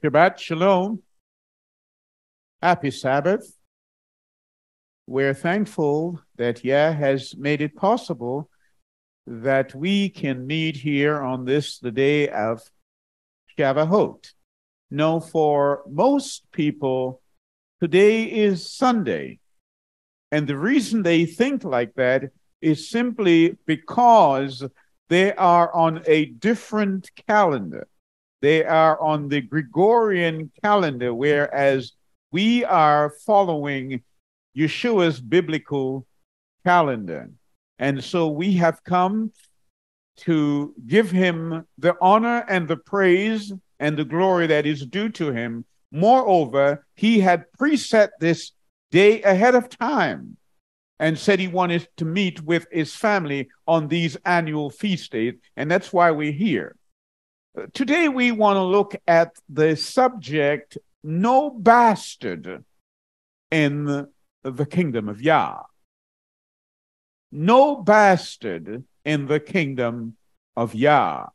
Shabbat Shalom. Happy Sabbath. We're thankful that Yah has made it possible that we can meet here on this, the day of Shavuot. No, for most people, today is Sunday. And the reason they think like that is simply because they are on a different calendar. They are on the Gregorian calendar, whereas we are following Yeshua's biblical calendar. And so we have come to give him the honor and the praise and the glory that is due to him. Moreover, he had preset this day ahead of time and said he wanted to meet with his family on these annual feast days, and that's why we're here. Today we want to look at the subject, no bastard in the kingdom of Yah. No bastard in the kingdom of Yah.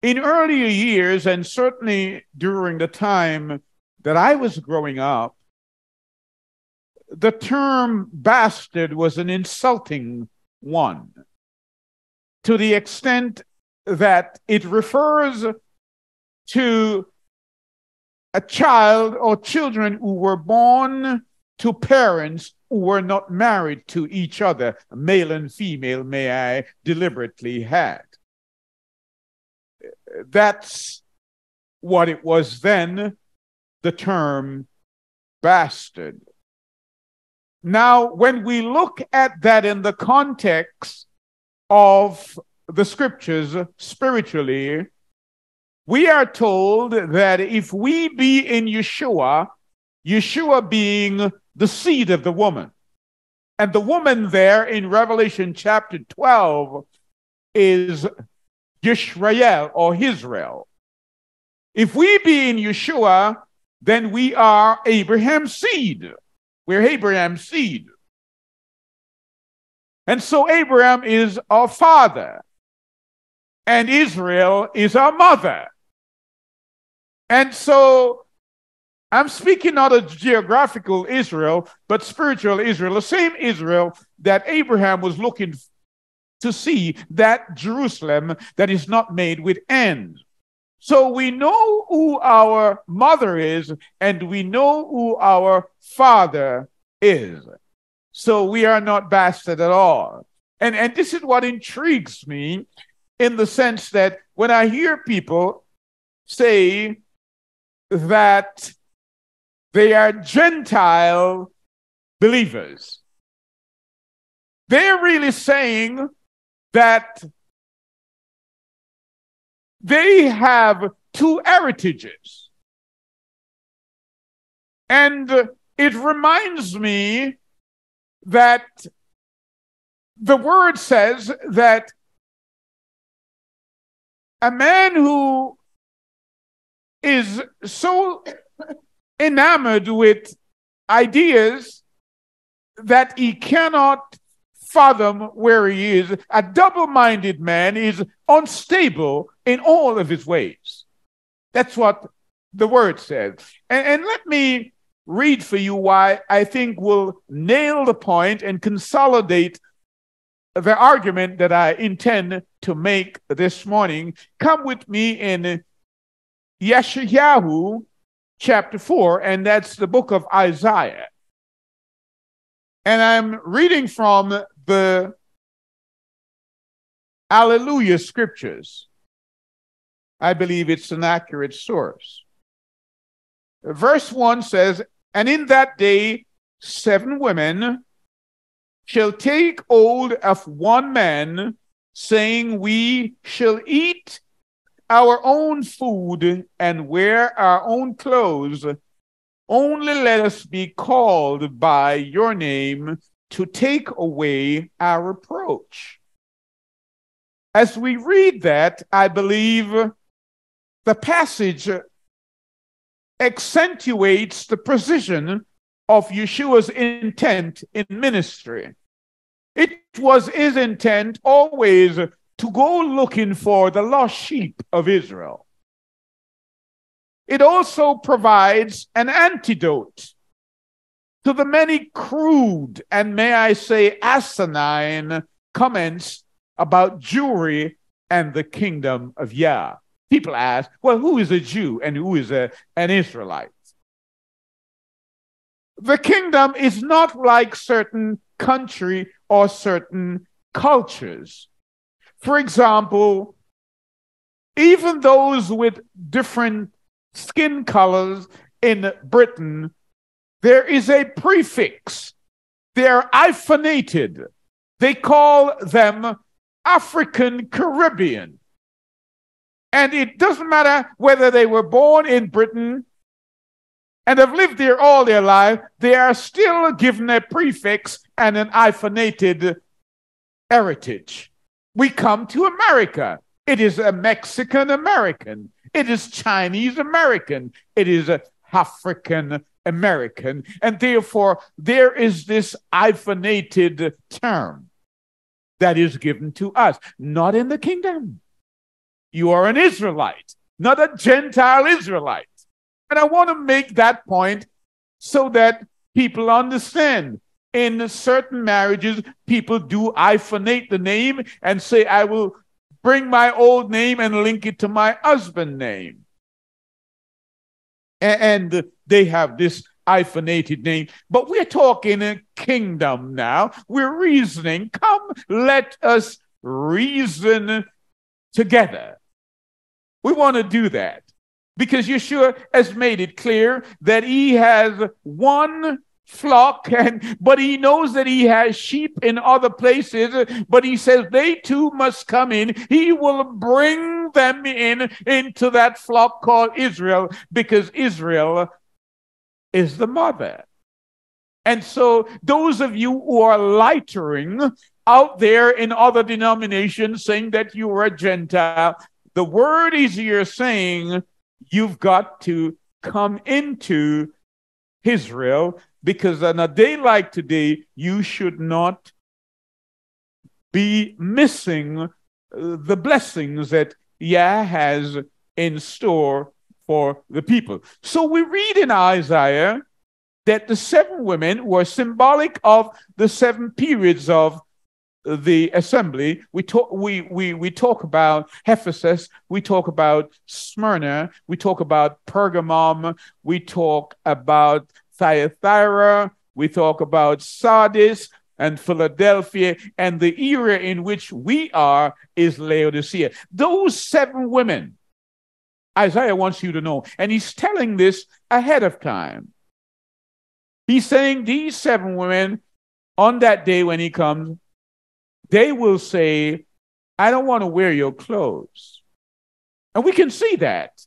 In earlier years, and certainly during the time that I was growing up, the term bastard was an insulting one, to the extent that it refers to a child or children who were born to parents who were not married to each other, male and female, may I deliberately add. That's what it was then, the term bastard. Now, when we look at that in the context of the scriptures spiritually, we are told that if we be in Yeshua, Yeshua being the seed of the woman, and the woman there in Revelation chapter 12 is Yisrael or Israel. If we be in Yeshua, then we are Abraham's seed. We're Abraham's seed. And so Abraham is our father, and Israel is our mother. And so I'm speaking not of geographical Israel, but spiritual Israel, the same Israel that Abraham was looking to see, that Jerusalem that is not made with hands. So we know who our mother is, and we know who our father is. So we are not bastard at all. And this is what intrigues me, in the sense that when I hear people say that they are Gentile believers, they're really saying that they have two heritages. And it reminds me that the word says that a man who is so enamored with ideas that he cannot fathom where he is, a double-minded man is unstable in all of his ways. That's what the word says. And let me read for you why I think will nail the point and consolidate the argument that I intend to make this morning. Come with me in Yeshayahu chapter 4, and that's the book of Isaiah. And I'm reading from the Alleluia scriptures. I believe it's an accurate source. Verse 1 says, "And in that day 7 women shall take hold of one man, saying, We shall eat our own food and wear our own clothes. Only let us be called by your name to take away our reproach." As we read that, I believe the passage accentuates the precision of Yeshua's intent in ministry. It was his intent always to go looking for the lost sheep of Israel. it also provides an antidote to the many crude and, may I say, asinine comments about Jewry and the kingdom of Yah. People ask, well, who is a Jew and who is an Israelite? The kingdom is not like certain country or certain cultures. For example, even those with different skin colors in Britain, there is a prefix. They're hyphenated. They call them African Caribbean. And it doesn't matter whether they were born in Britain and have lived there all their life, they are still given a prefix and an hyphenated heritage. We come to America. It is a Mexican American. It is Chinese American. It is a African American. And therefore, there is this hyphenated term that is given to us, not in the kingdom. You are an Israelite, not a Gentile Israelite. And I want to make that point so that people understand. In certain marriages, people do hyphenate the name and say, I will bring my old name and link it to my husband's name. And they have this hyphenated name. But we're talking a kingdom now. We're reasoning. Come, let us reason together. We want to do that because Yeshua has made it clear that he has one flock, but he knows that he has sheep in other places, but he says they too must come in. He will bring them into that flock called Israel, because Israel is the mother. And so those of you who are lightering out there in other denominations saying that you are a Gentile, the word is here saying you've got to come into Israel, because on a day like today, you should not be missing the blessings that Yah has in store for the people. So we read in Isaiah that the 7 women were symbolic of the 7 periods of the assembly. We talk about Ephesus, we talk about Smyrna, we talk about Pergamum, we talk about Thyatira, we talk about Sardis and Philadelphia, and the era in which we are is Laodicea. Those 7 women, Isaiah wants you to know, and he's telling this ahead of time. He's saying these 7 women, on that day when he comes, they will say, I don't want to wear your clothes. And we can see that.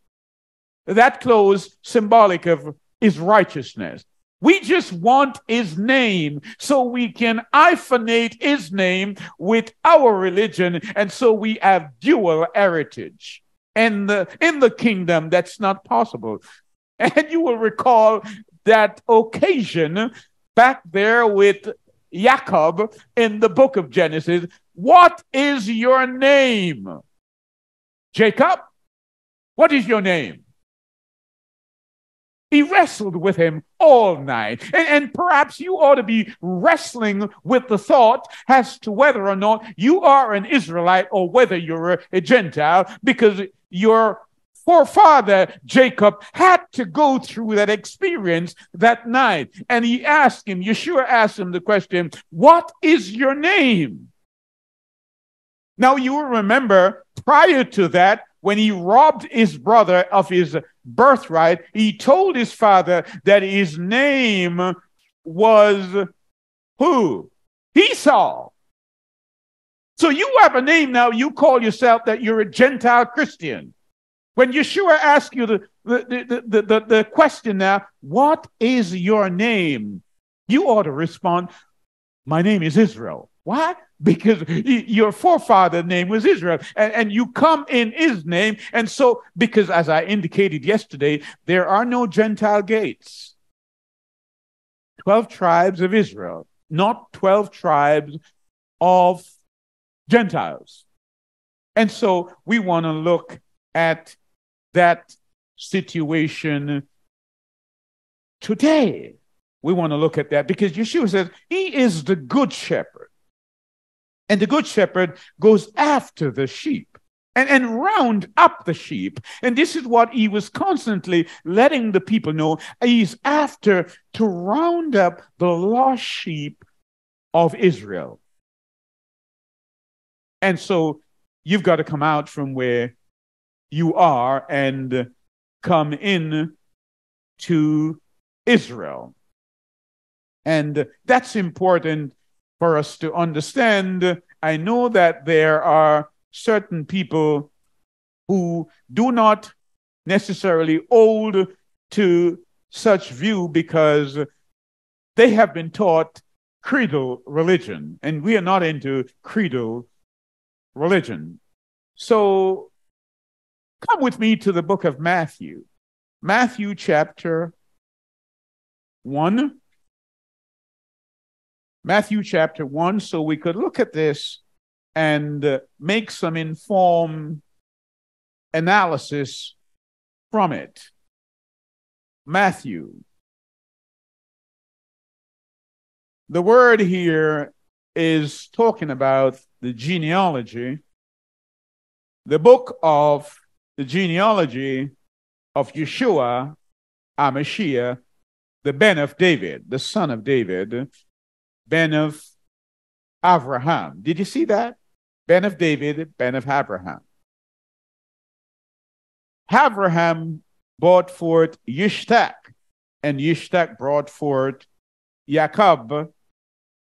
That clothes symbolic of his righteousness. We just want his name so we can hyphenate his name with our religion, and so we have dual heritage. And in the kingdom, that's not possible. And you will recall that occasion back there with Jacob in the book of Genesis. What is your name? Jacob? What is your name? He wrestled with him all night. And perhaps you ought to be wrestling with the thought as to whether or not you are an Israelite or whether you're a Gentile, because your forefather Jacob had to go through that experience that night. And he asked him, Yeshua asked him the question, what is your name? Now you will remember prior to that, when he robbed his brother of his birthright, he told his father that his name was who? Esau. So you have a name now, you call yourself that you're a Gentile Christian. When Yeshua asks you the question now, what is your name? You ought to respond, my name is Israel. Why? Because your forefather's name was Israel, and you come in his name. And so, because as I indicated yesterday, there are no Gentile gates. 12 tribes of Israel, not 12 tribes of Gentiles. And so we want to look at that situation today. We want to look at that because Yeshua says he is the good shepherd. And the good shepherd goes after the sheep and round up the sheep. And this is what he was constantly letting the people know. He's after to round up the lost sheep of Israel. And so you've got to come out from where you are and come in to Israel. And that's important for us to understand. I know that there are certain people who do not necessarily hold to such view because they have been taught creedal religion, and we are not into creedal religion. So come with me to the book of Matthew. Matthew chapter 1. Matthew chapter 1, so we could look at this and make some informed analysis from it. Matthew. The word here is talking about the genealogy, the book of the genealogy of Yeshua, HaMashiach, the Ben of David, the son of David, Ben of Abraham. Did you see that? Ben of David, Ben of Abraham. Abraham brought forth Yishtak, and Yishtak brought forth Jacob,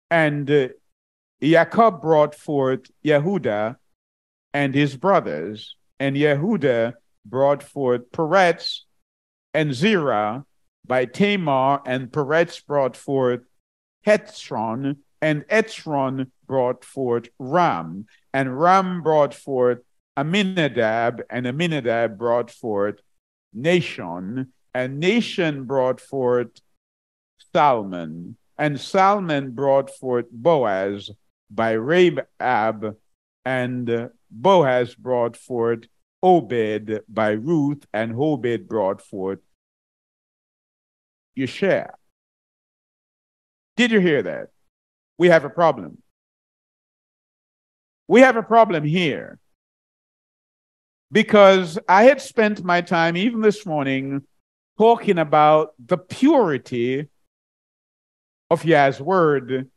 and Jacob brought forth Yehuda and his brothers, and Yehuda brought forth Peretz and Zerah by Tamar, and Peretz brought forth Hetzron, and Hetzron brought forth Ram, and Ram brought forth Aminadab, and Aminadab brought forth Nashon, and Nashon brought forth Salmon, and Salmon brought forth Boaz by Rahab, and Boaz brought forth Obed by Ruth, and Obed brought forth Yeshua. Did you hear that? We have a problem. We have a problem here because I had spent my time, even this morning, talking about the purity of Yah's word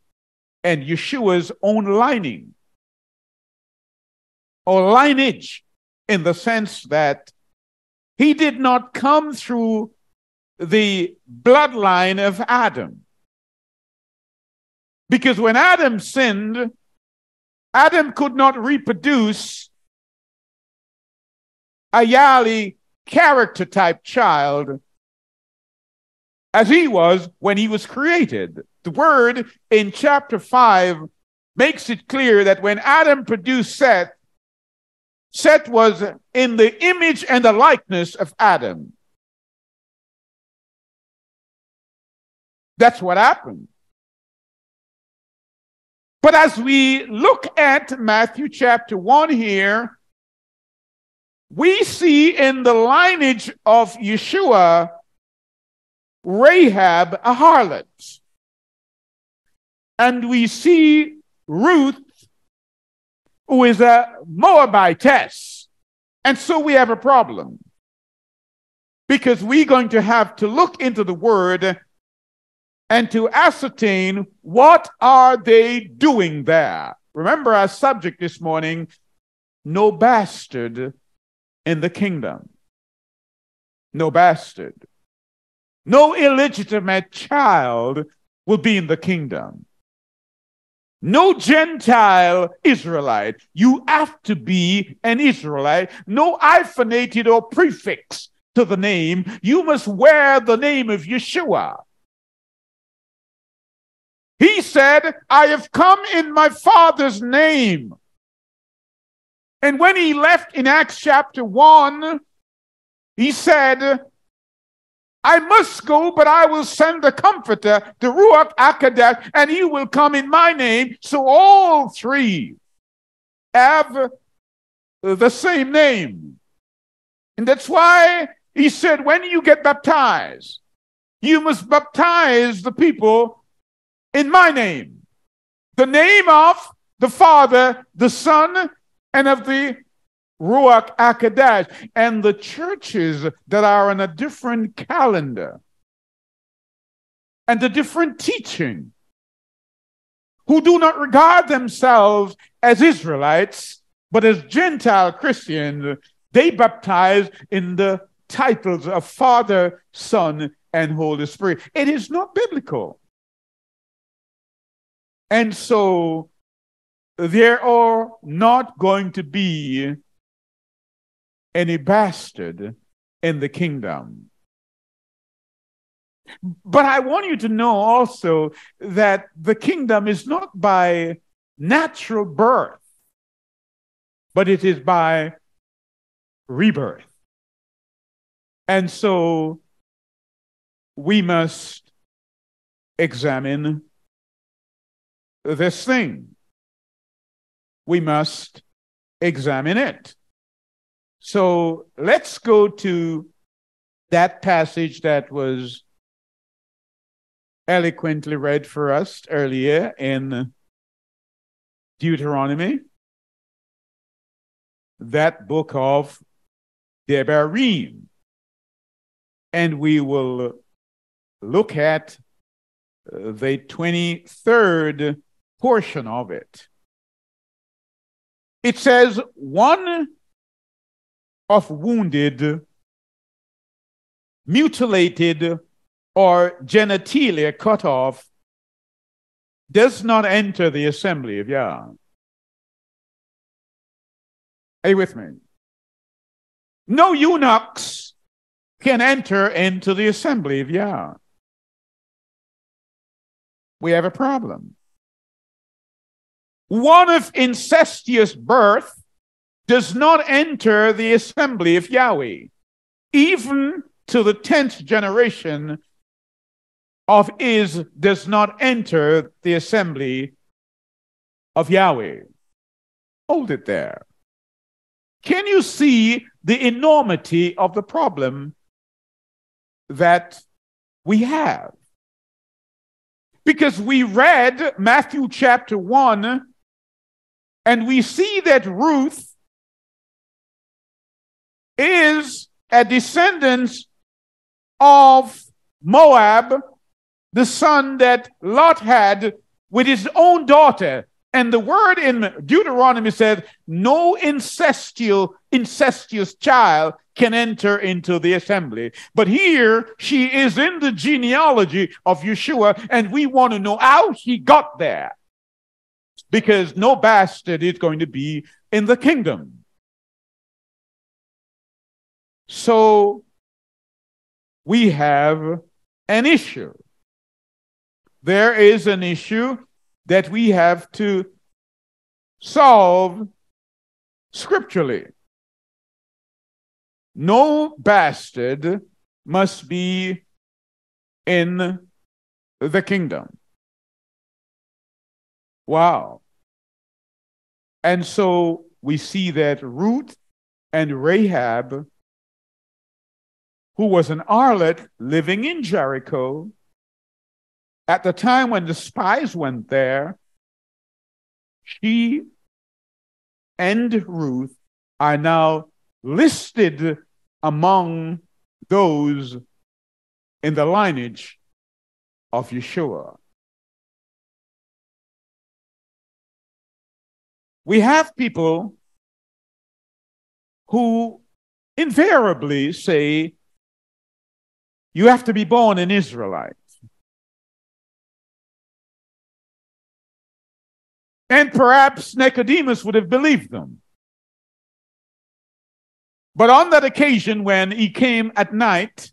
and Yeshua's own lining or lineage, in the sense that he did not come through the bloodline of Adam. Because when Adam sinned, Adam could not reproduce a Yali character type child as he was when he was created. The word in chapter 5 makes it clear that when Adam produced Seth, Seth was in the image and the likeness of Adam. That's what happened. But as we look at Matthew chapter 1 here, we see in the lineage of Yeshua, Rahab, a harlot. And we see Ruth, who is a Moabitess. And so we have a problem. Because we're going to have to look into the word and to ascertain what are they doing there. Remember our subject this morning, no bastard in the kingdom. No bastard. No illegitimate child will be in the kingdom. No Gentile Israelite. You have to be an Israelite. No hyphenated or prefix to the name. You must wear the name of Yeshua. He said, I have come in my Father's name. And when he left in Acts chapter 1, he said, I must go, but I will send the Comforter, the Ruach HaKodesh, and he will come in my name. So all three have the same name. And that's why he said, when you get baptized, you must baptize the people in my name, the name of the Father, the Son, and of the Ruach HaKodesh. And the churches that are on a different calendar and a different teaching, who do not regard themselves as Israelites, but as Gentile Christians, they baptize in the titles of Father, Son, and Holy Spirit. It is not biblical. And so there are not going to be any bastard in the kingdom. But I want you to know also that the kingdom is not by natural birth, but it is by rebirth. And so we must examine this thing. We must examine it. So let's go to that passage that was eloquently read for us earlier in Deuteronomy, that book of Devarim. And we will look at the 23rd portion of it. It says, one of wounded, mutilated, or genitalia cut off does not enter the assembly of Yah. Are you with me? No eunuchs can enter into the assembly of Yah. We have a problem. One of incestuous birth does not enter the assembly of Yahweh. Even to the 10th generation of Is does not enter the assembly of Yahweh. Hold it there. Can you see the enormity of the problem that we have? Because we read Matthew chapter 1, and we see that Ruth is a descendant of Moab, the son that Lot had with his own daughter. And the word in Deuteronomy says, no incestuous child can enter into the assembly. But here she is in the genealogy of Yeshua, and we want to know how she got there. Because no bastard is going to be in the kingdom. So we have an issue. There is an issue that we have to solve scripturally. No bastard must be in the kingdom. Wow. And so we see that Ruth and Rahab, who was an harlot living in Jericho, at the time when the spies went there, she and Ruth are now listed among those in the lineage of Yeshua. We have people who invariably say, you have to be born an Israelite. And perhaps Nicodemus would have believed them. But on that occasion, when he came at night,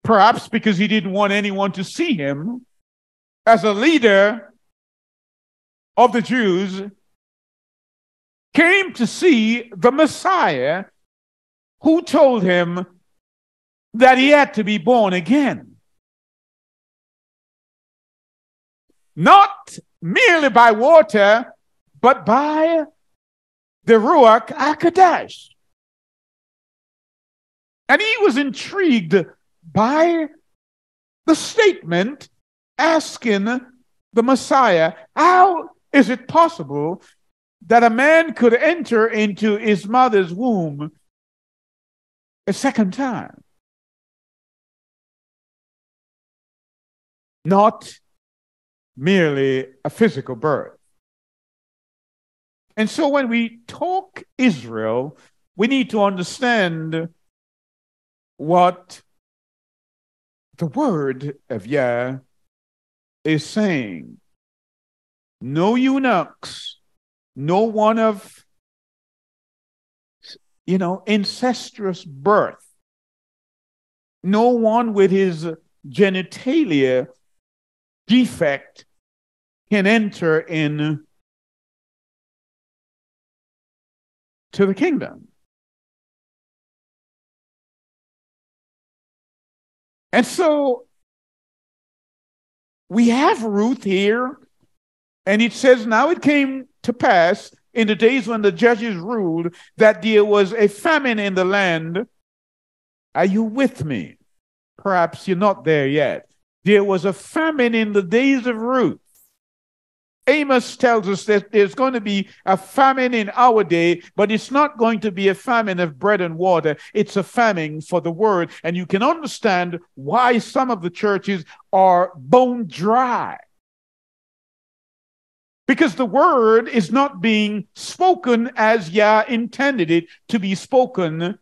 perhaps because he didn't want anyone to see him, as a leader of the Jews, came to see the Messiah, who told him that he had to be born again. Not merely by water, but by the Ruach HaKodesh. And he was intrigued by the statement asking the Messiah, how is it possible that a man could enter into his mother's womb a second time? Not merely a physical birth. And so when we talk Israel, we need to understand what the word of Yah is saying. No eunuchs, no one of, incestuous birth, no one with his genitalia defect can enter in to the kingdom. And so we have Ruth here, and it says, now it came to pass in the days when the judges ruled that there was a famine in the land. Are you with me? Perhaps you're not there yet. There was a famine in the days of Ruth. Amos tells us that there's going to be a famine in our day, but it's not going to be a famine of bread and water. It's a famine for the word. And you can understand why some of the churches are bone dry. Because the word is not being spoken as Yah intended it to be spoken.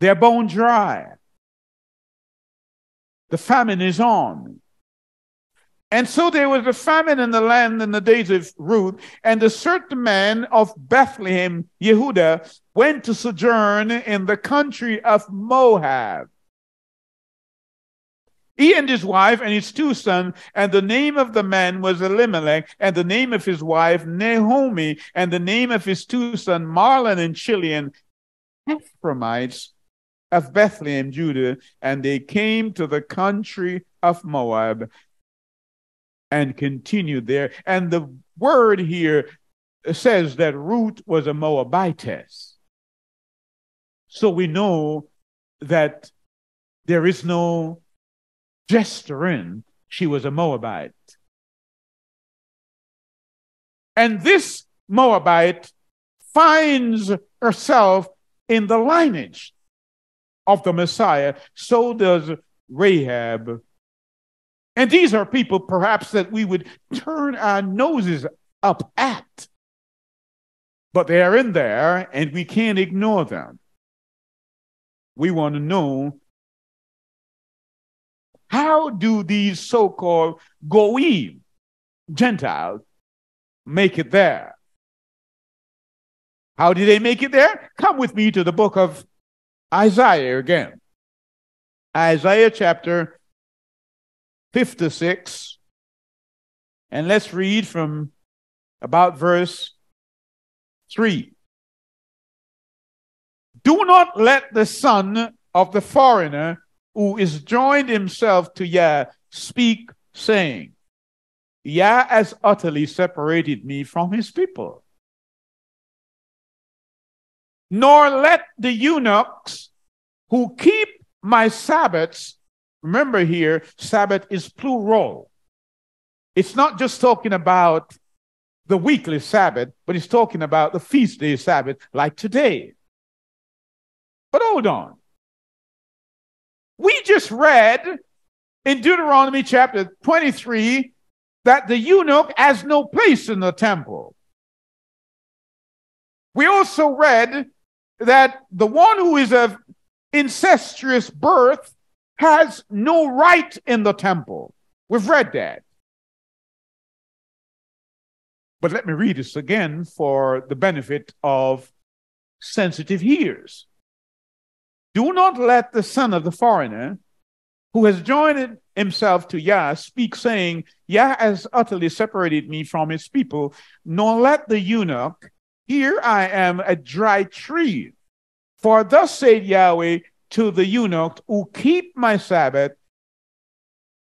They're bone dry. The famine is on. And so there was a famine in the land in the days of Ruth, and a certain man of Bethlehem, Yehudah, went to sojourn in the country of Moab. He and his wife and his two sons, and the name of the man was Elimelech, and the name of his wife Naomi, and the name of his two sons Mahlon and Chilion, Ephraimites of Bethlehem, Judah, and they came to the country of Moab and continued there. And the word here says that Ruth was a Moabitess. So we know that there is no gesture in. She was a Moabite. And this Moabite finds herself in the lineage of the Messiah. So does Rahab. And these are people perhaps that we would turn our noses up at. But they are in there and we can't ignore them. We want to know, how do these so-called Goyim, Gentiles, make it there? How did they make it there? Come with me to the book of Isaiah again. Isaiah chapter 56, and let's read from about verse 3. Do not let the son of the foreigner who is joined himself to Yah speak, saying, Yah has utterly separated me from his people. Nor let the eunuchs who keep my Sabbaths. Remember here, Sabbath is plural. It's not just talking about the weekly Sabbath, but it's talking about the feast day Sabbath like today. But hold on. We just read in Deuteronomy chapter 23 that the eunuch has no place in the temple. We also read that the one who is of incestuous birth has no right in the temple. We've read that. But let me read this again for the benefit of sensitive ears. Do not let the son of the foreigner who has joined himself to Yah speak, saying, Yah has utterly separated me from his people, nor let the eunuch, here I am a dry tree. For thus said Yahweh to the eunuch who keep my Sabbath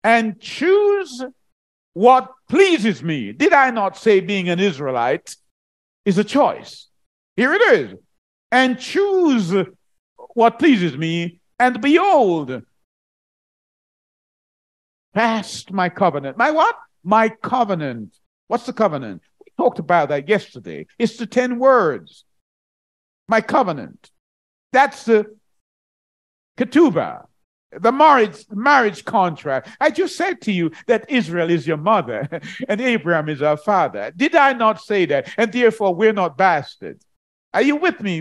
and choose what pleases me. Did I not say being an Israelite is a choice? Here it is. And choose what pleases me, and behold, past my covenant. My what? My covenant. What's the covenant? We talked about that yesterday. It's the 10 words. My covenant. That's the ketubah, the marriage contract. I just said to you that Israel is your mother and Abraham is our father. Did I not say that? And therefore, we're not bastards. Are you with me?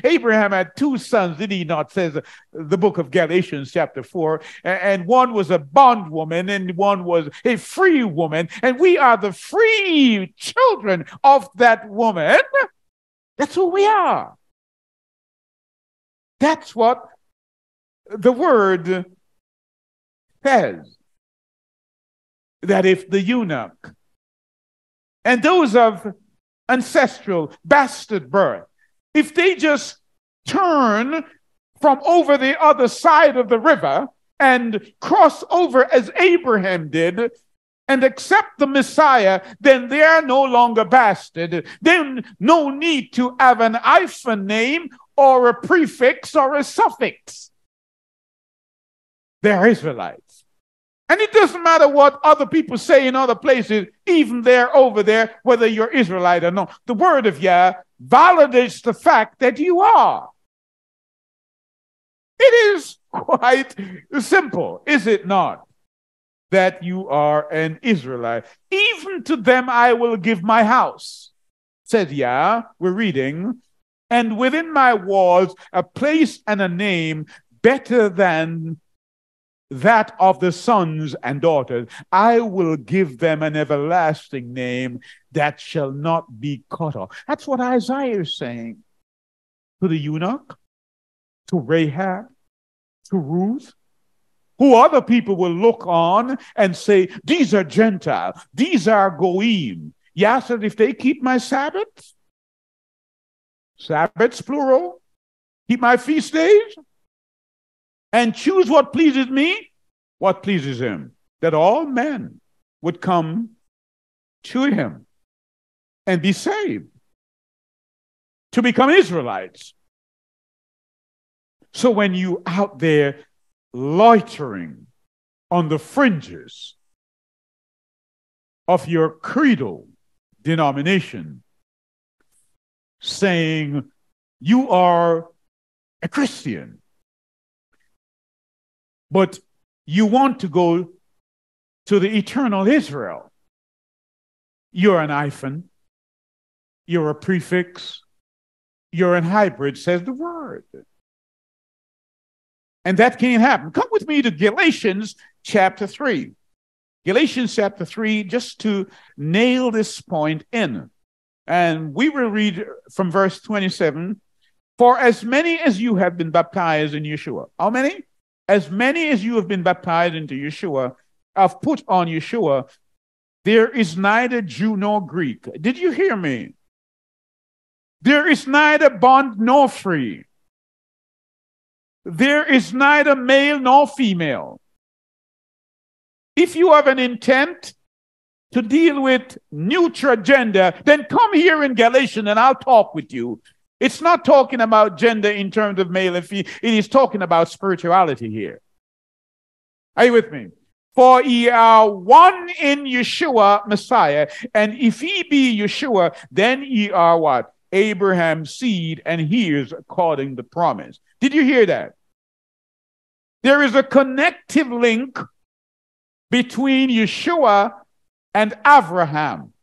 Abraham had 2 sons, did he not? Says the book of Galatians chapter 4. And one was a bondwoman and one was a free woman. And we are the free children of that woman. That's who we are. That's what the word says. That if the eunuch and those of ancestral bastard birth, if they just turn from over the other side of the river and cross over as Abraham did and accept the Messiah, then they are no longer bastard. Then no need to have an hyphen name or a prefix or a suffix. They're Israelites. And it doesn't matter what other people say in other places, even there, over there, whether you're Israelite or not. The word of Yah validates the fact that you are. It is quite simple, is it not? That you are an Israelite. Even to them I will give my house, said Yah. We're reading. And within my walls a place and a name better than that of the sons and daughters. I will give them an everlasting name that shall not be cut off. That's what Isaiah is saying to the eunuch, to Rahab, to Ruth, who other people will look on and say, these are Gentiles, these are Goyim. Yah said, if they keep my Sabbaths plural, keep my feast days, and choose what pleases me, what pleases him, that all men would come to him and be saved, to become Israelites. So when you out there loitering on the fringes of your creedal denomination, saying you are a Christian, but you want to go to the eternal Israel, you're an hyphen, you're a prefix, you're an hybrid, says the word. And that can't happen. Come with me to Galatians chapter 3. Galatians chapter 3, just to nail this point in. And we will read from verse 27. For as many as you have been baptized in Yeshua. How many? As many as you have been baptized into Yeshua, have put on Yeshua. There is neither Jew nor Greek. Did you hear me? There is neither bond nor free. There is neither male nor female. If you have an intent to deal with neutral gender, then come here in Galatians and I'll talk with you. It's not talking about gender in terms of male and female. It is talking about spirituality here. Are you with me? For ye are one in Yeshua, Messiah, and if ye be Yeshua, then ye are what? Abraham's seed, and heirs according to promise. Did you hear that? There is a connective link between Yeshua and Abraham.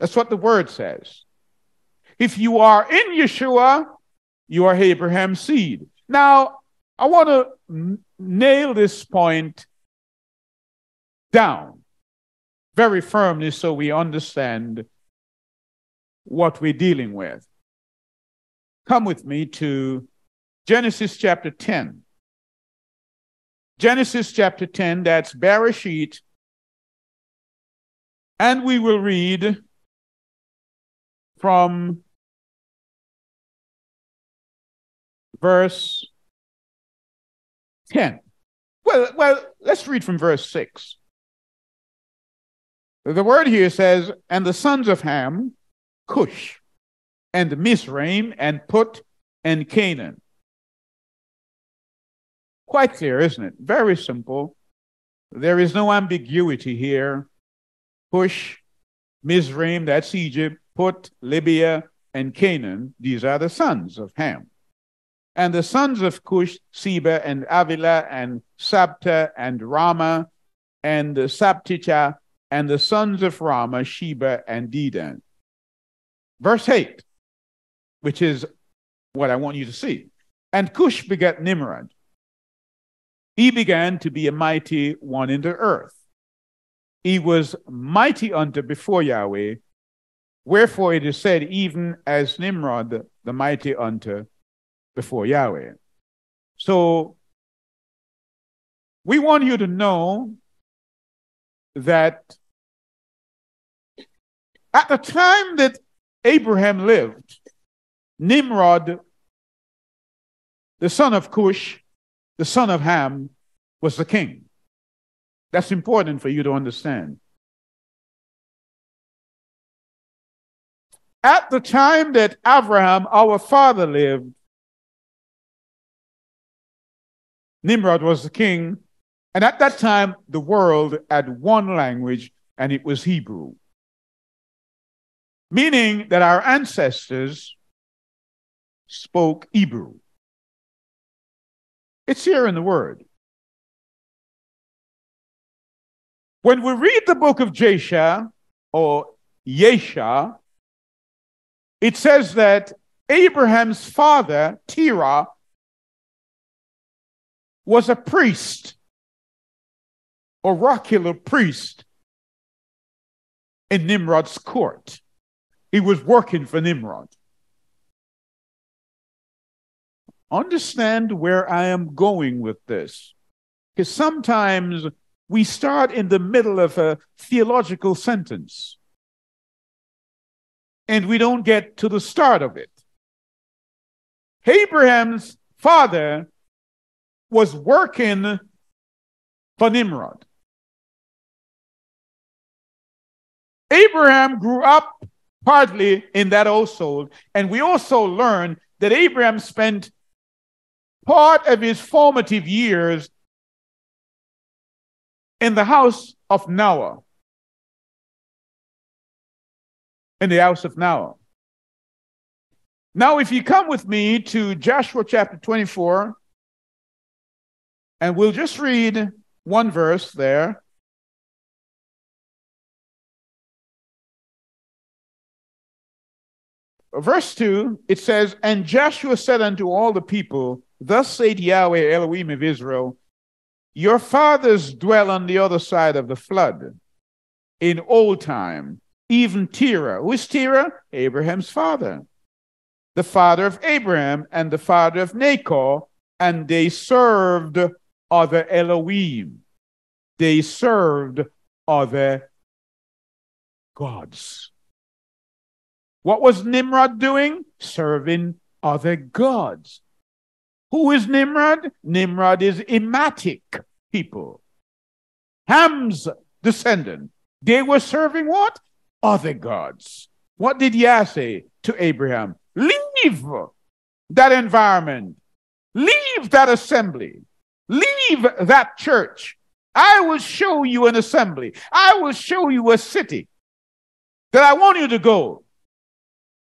That's what the word says. If you are in Yeshua, you are Abraham's seed. Now, I want to nail this point down very firmly so we understand what we're dealing with. Come with me to Genesis chapter 10. Genesis chapter 10, that's Bereshit. And we will read from verse 10. Well, let's read from verse 6. The word here says, and the sons of Ham, Cush, and Mizraim, and Put, and Canaan. Quite clear, isn't it? Very simple. There is no ambiguity here. Cush, Mizraim, that's Egypt, Put, Libya, and Canaan, these are the sons of Ham. And the sons of Cush, Seba, and Avila, and Sabta, and Rama, and the Sabticha, and the sons of Rama, Sheba, and Dedan. Verse 8, which is what I want you to see. And Cush begat Nimrod. He began to be a mighty one in the earth. He was mighty unto before Yahweh. Wherefore it is said, even as Nimrod, the mighty unto before Yahweh. So we want you to know that at the time that Abraham lived, Nimrod, the son of Cush, the son of Ham, was the king. That's important for you to understand. At the time that Abraham, our father, lived, Nimrod was the king, and at that time the world had one language, and it was Hebrew. Meaning that our ancestors spoke Hebrew. It's here in the word. When we read the book of Jasher, or Yesha, it says that Abraham's father, Terah, was a priest, oracular priest in Nimrod's court. He was working for Nimrod. Understand where I am going with this. Because sometimes we start in the middle of a theological sentence and we don't get to the start of it. Abraham's father was working for Nimrod. Abraham grew up partly in that household, and we also learn that Abraham spent part of his formative years in the house of Noah. In the house of Noah. Now, if you come with me to Joshua chapter 24, and we'll just read one verse there. Verse 2, it says, And Joshua said unto all the people, Thus saith Yahweh Elohim of Israel, Your fathers dwell on the other side of the flood in old time, even Terah. Who is Terah? Abraham's father. The father of Abraham and the father of Nahor, and they served other Elohim. They served other gods. What was Nimrod doing? Serving other gods. Who is Nimrod? Nimrod is Ematic people. Ham's descendant. They were serving what? Other gods. What did Yah say to Abraham? Leave that environment. Leave that assembly. Leave that church. I will show you an assembly. I will show you a city that I want you to go.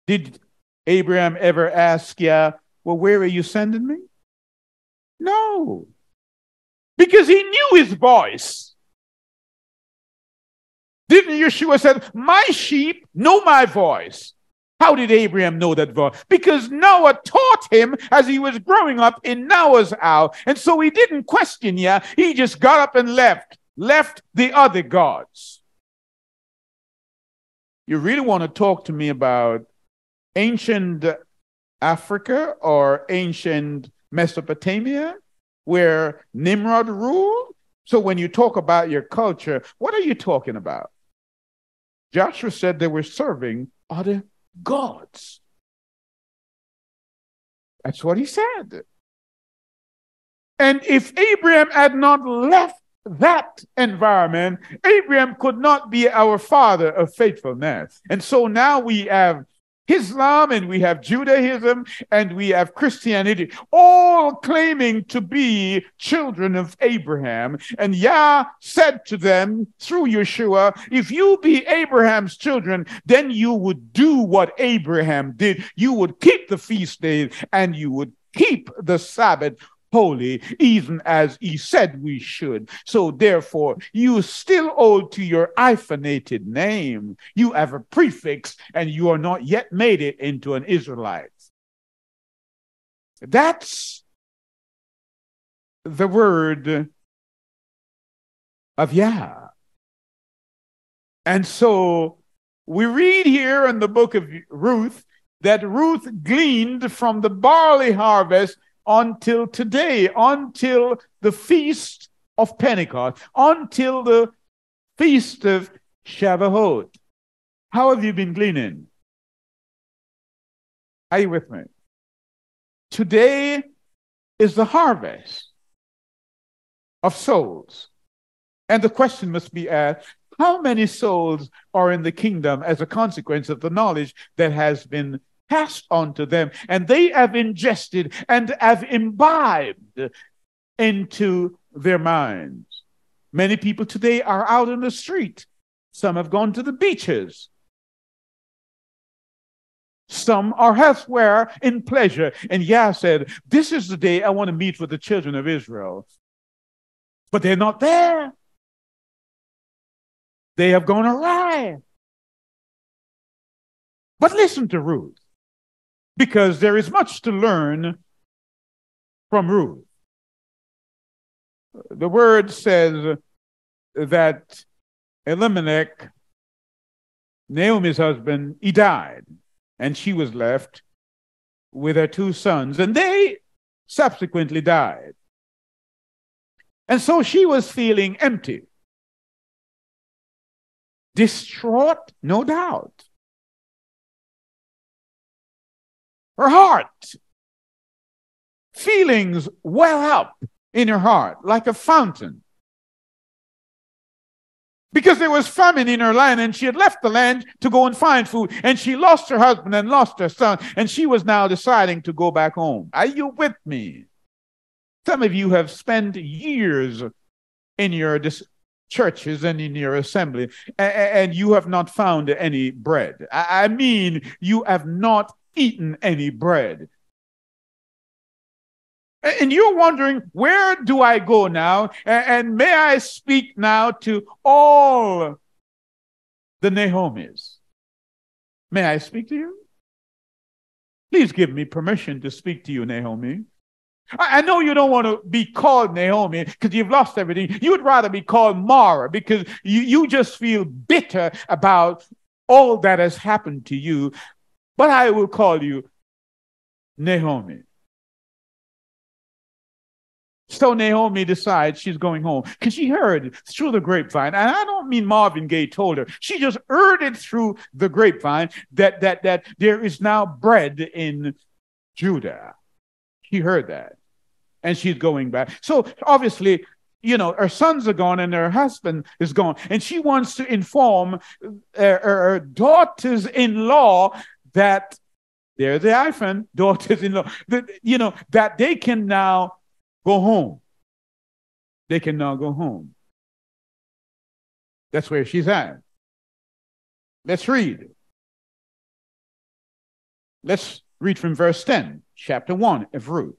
Did Abraham ever ask Yah, well, where are you sending me? No. Because he knew his voice. Didn't Yeshua say, my sheep know my voice? How did Abraham know that voice? Because Noah taught him as he was growing up in Noah's house. And so he didn't question Yah. He just got up and left the other gods. You really want to talk to me about ancient Africa or ancient Mesopotamia where Nimrod ruled? So when you talk about your culture, what are you talking about? Joshua said they were serving other gods. That's what he said. And if Abraham had not left that environment, Abraham could not be our father of faithfulness. And so now we have Islam, and we have Judaism, and we have Christianity, all claiming to be children of Abraham. And Yah said to them through Yeshua, if you be Abraham's children, then you would do what Abraham did. You would keep the feast days, and you would keep the Sabbath holy, even as he said we should. So therefore, you still hold to your hyphenated name. You have a prefix, and you are not yet made it into an Israelite. That's the word of Yah. And so we read here in the book of Ruth that Ruth gleaned from the barley harvest until today, until the feast of Pentecost, until the feast of Shavuot. How have you been gleaning? Are you with me? Today is the harvest of souls. And the question must be asked, how many souls are in the kingdom as a consequence of the knowledge that has been passed on to them, and they have ingested and have imbibed into their minds? Many people today are out in the street. Some have gone to the beaches. Some are elsewhere in pleasure. And Yah said, this is the day I want to meet with the children of Israel. But they're not there. They have gone awry. But listen to Ruth, because there is much to learn from Ruth. The word says that Elimelech, Naomi's husband, he died, and she was left with her two sons, and they subsequently died. And so she was feeling empty, distraught, no doubt. Her heart, feelings well up in her heart like a fountain. Because there was famine in her land, and she had left the land to go and find food, and she lost her husband and lost her son, and she was now deciding to go back home. Are you with me? Some of you have spent years in your churches and in your assembly, and you have not found any bread. I mean, you have not eaten any bread. And you're wondering, where do I go now? And may I speak now to all the Naomis? May I speak to you? Please give me permission to speak to you, Naomi. I know you don't want to be called Naomi because you've lost everything. You would rather be called Mara because you just feel bitter about all that has happened to you. But I will call you Naomi. So Naomi decides she's going home because she heard through the grapevine, and I don't mean Marvin Gaye told her. She just heard it through the grapevine that there is now bread in Judah. She heard that, and she's going back. So obviously, her sons are gone and her husband is gone, and she wants to inform her daughters-in-law that they're the hyphen, daughters-in-law, that they can now go home. They can now go home. That's where she's at. Let's read. Let's read from verse 10, chapter 1 of Ruth.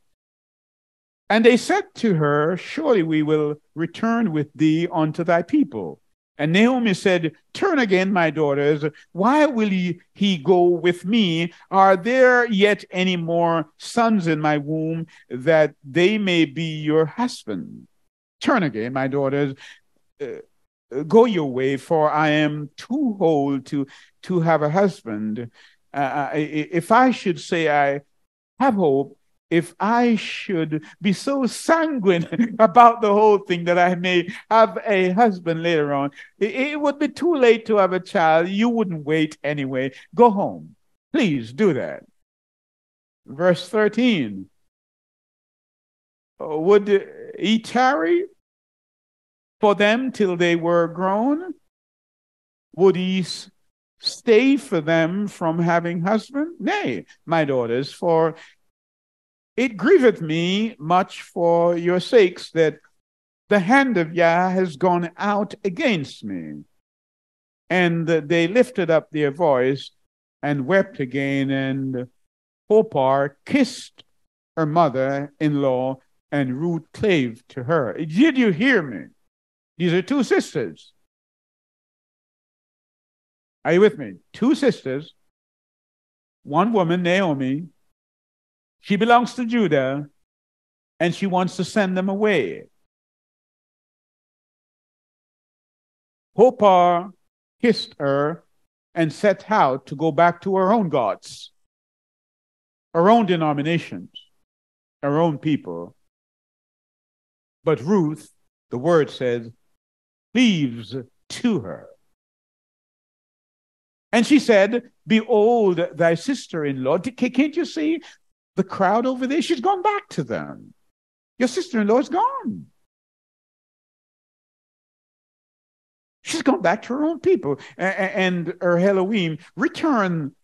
And they said to her, surely we will return with thee unto thy people. And Naomi said, turn again, my daughters. Why will he go with me? Are there yet any more sons in my womb, that they may be your husband? Turn again, my daughters. Go your way, for I am too old to have a husband. If I should say I have hope, if I should be so sanguine about the whole thing that I may have a husband later on, it would be too late to have a child. You wouldn't wait anyway. Go home. Please do that. Verse 13. Would he tarry for them till they were grown? Would he stay for them from having husband? Nay, my daughters, for it grieveth me much for your sakes that the hand of Yah has gone out against me. And they lifted up their voice and wept again, and Orpah kissed her mother-in-law, and Ruth clave to her. Did you hear me? These are two sisters. Are you with me? Two sisters. One woman, Naomi, she belongs to Judah, and she wants to send them away. Orpah kissed her and set out to go back to her own gods, her own denominations, her own people. But Ruth, the word says, cleaves to her. And she said, behold, thy sister-in-law. Can't you see the crowd over there? She's gone back to them. Your sister-in-law is gone. She's gone back to her own people. And her Elohim return.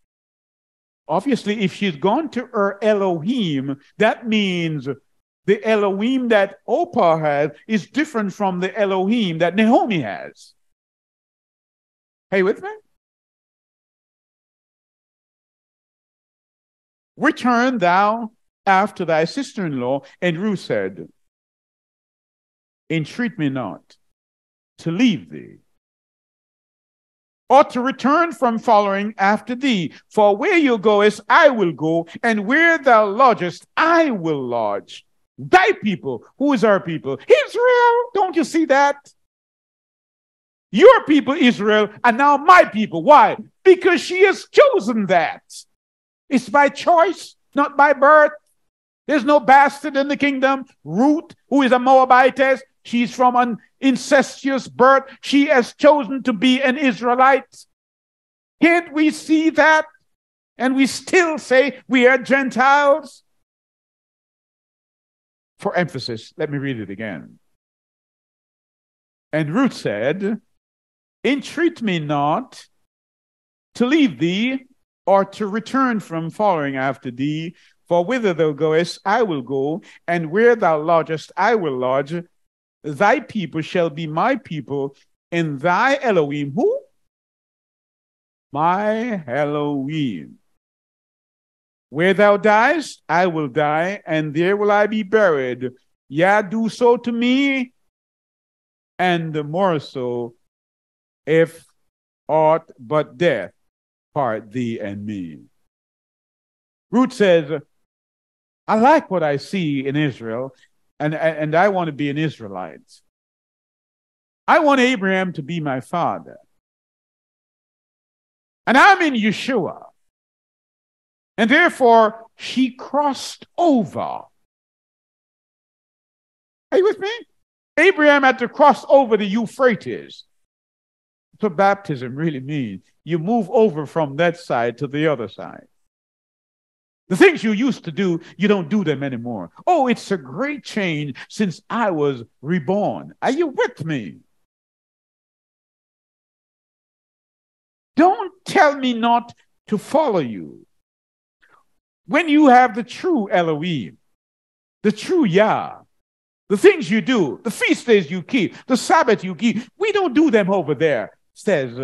Obviously, if she's gone to her Elohim, that means the Elohim that Orpah has is different from the Elohim that Naomi has. Are you with me? Return thou after thy sister-in-law. And Ruth said, entreat me not to leave thee, or to return from following after thee. For where you goest, I will go, and where thou lodgest, I will lodge. Thy people. Who is our people? Israel. Don't you see that? Your people, Israel, are now my people. Why? Because she has chosen that. It's by choice, not by birth. There's no bastard in the kingdom. Ruth, who is a Moabitess, she's from an incestuous birth. She has chosen to be an Israelite. Can't we see that? And we still say we are Gentiles? For emphasis, let me read it again. And Ruth said, entreat me not to leave thee, or to return from following after thee. For whither thou goest, I will go, and where thou lodgest, I will lodge. Thy people shall be my people, and thy Elohim, who? My Elohim. Where thou diest, I will die, and there will I be buried. Yah, do so to me, and more so, if aught but death part thee and me. Ruth says, I like what I see in Israel, and I want to be an Israelite. I want Abraham to be my father. And I'm in Yeshua. And therefore, she crossed over. Are you with me? Abraham had to cross over the Euphrates. That's what baptism really means. You move over from that side to the other side. The things you used to do, you don't do them anymore. Oh, it's a great change since I was reborn. Are you with me? Don't tell me not to follow you. When you have the true Elohim, the true Yah, the things you do, the feast days you keep, the Sabbath you keep, we don't do them over there, says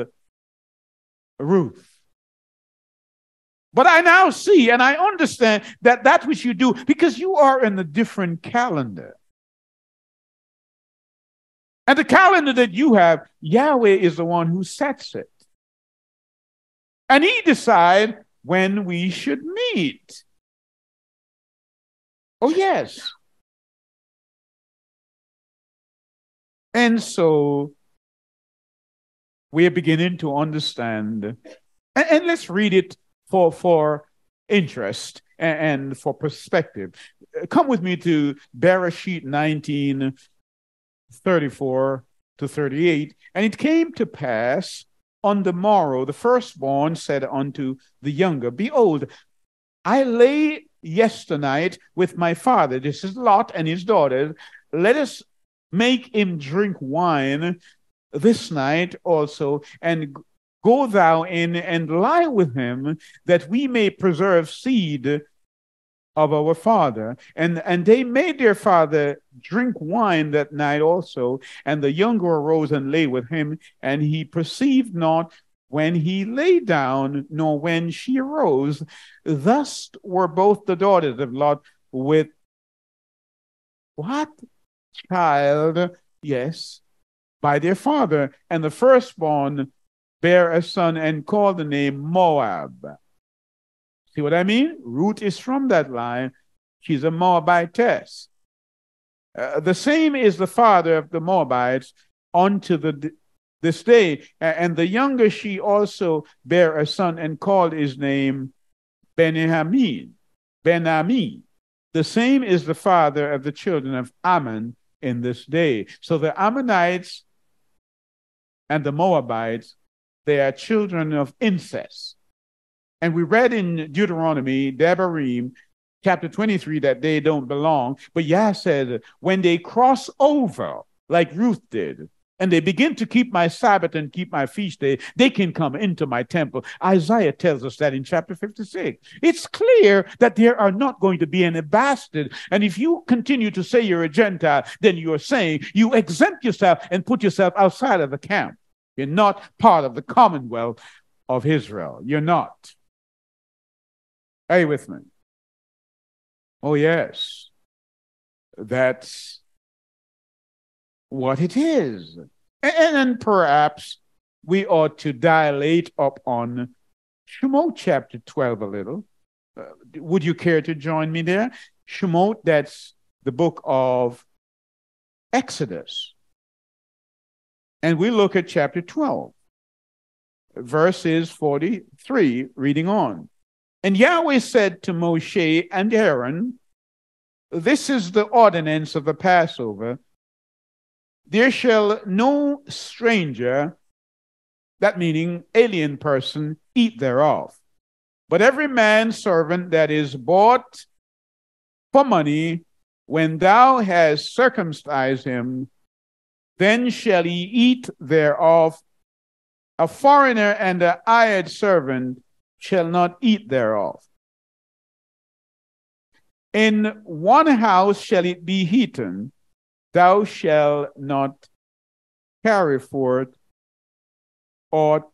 Ruth. But I now see and I understand that which you do, because you are in a different calendar. And the calendar that you have, Yahweh is the one who sets it. And he decides when we should meet. Oh, yes. And so we are beginning to understand. And let's read it for interest and for perspective. Come with me to Bereshit 19:34-38. And it came to pass on the morrow, the firstborn said unto the younger, behold, I lay yesternight with my father. This is Lot and his daughters. Let us make him drink wine this night also, and Go thou in and lie with him, that we may preserve seed of our father. And they made their father drink wine that night also. And the younger arose and lay with him, and he perceived not when he lay down, nor when she arose. Thus were both the daughters of Lot with what? Child, yes, by their father. And the firstborn bare a son and called the name Moab. See what I mean? Ruth is from that line. She's a Moabitess. The same is the father of the Moabites unto this day. And the younger she also bare a son and called his name Ben-Ami. The same is the father of the children of Ammon in this day. So the Ammonites and the Moabites, they are children of incest. And we read in Deuteronomy, Devarim, chapter 23, that they don't belong. But Yah said, when they cross over, like Ruth did, and they begin to keep my Sabbath and keep my feast day, they can come into my temple. Isaiah tells us that in chapter 56. It's clear that there are not going to be any bastard. And if you continue to say you're a Gentile, then you're saying you exempt yourself and put yourself outside of the camp. You're not part of the commonwealth of Israel. You're not. Are you with me? Oh, yes. That's what it is. And perhaps we ought to dilate up on Shemot chapter 12 a little. Would you care to join me there? Shemot, that's the book of Exodus. And we look at chapter 12, verses 43, reading on. And Yahweh said to Moshe and Aaron, this is the ordinance of the Passover. There shall no stranger, that meaning alien person, eat thereof. But every man's servant that is bought for money, when thou hast circumcised him, then shall he eat thereof. A foreigner and a hired servant shall not eat thereof. In one house shall it be eaten. Thou shalt not carry forth aught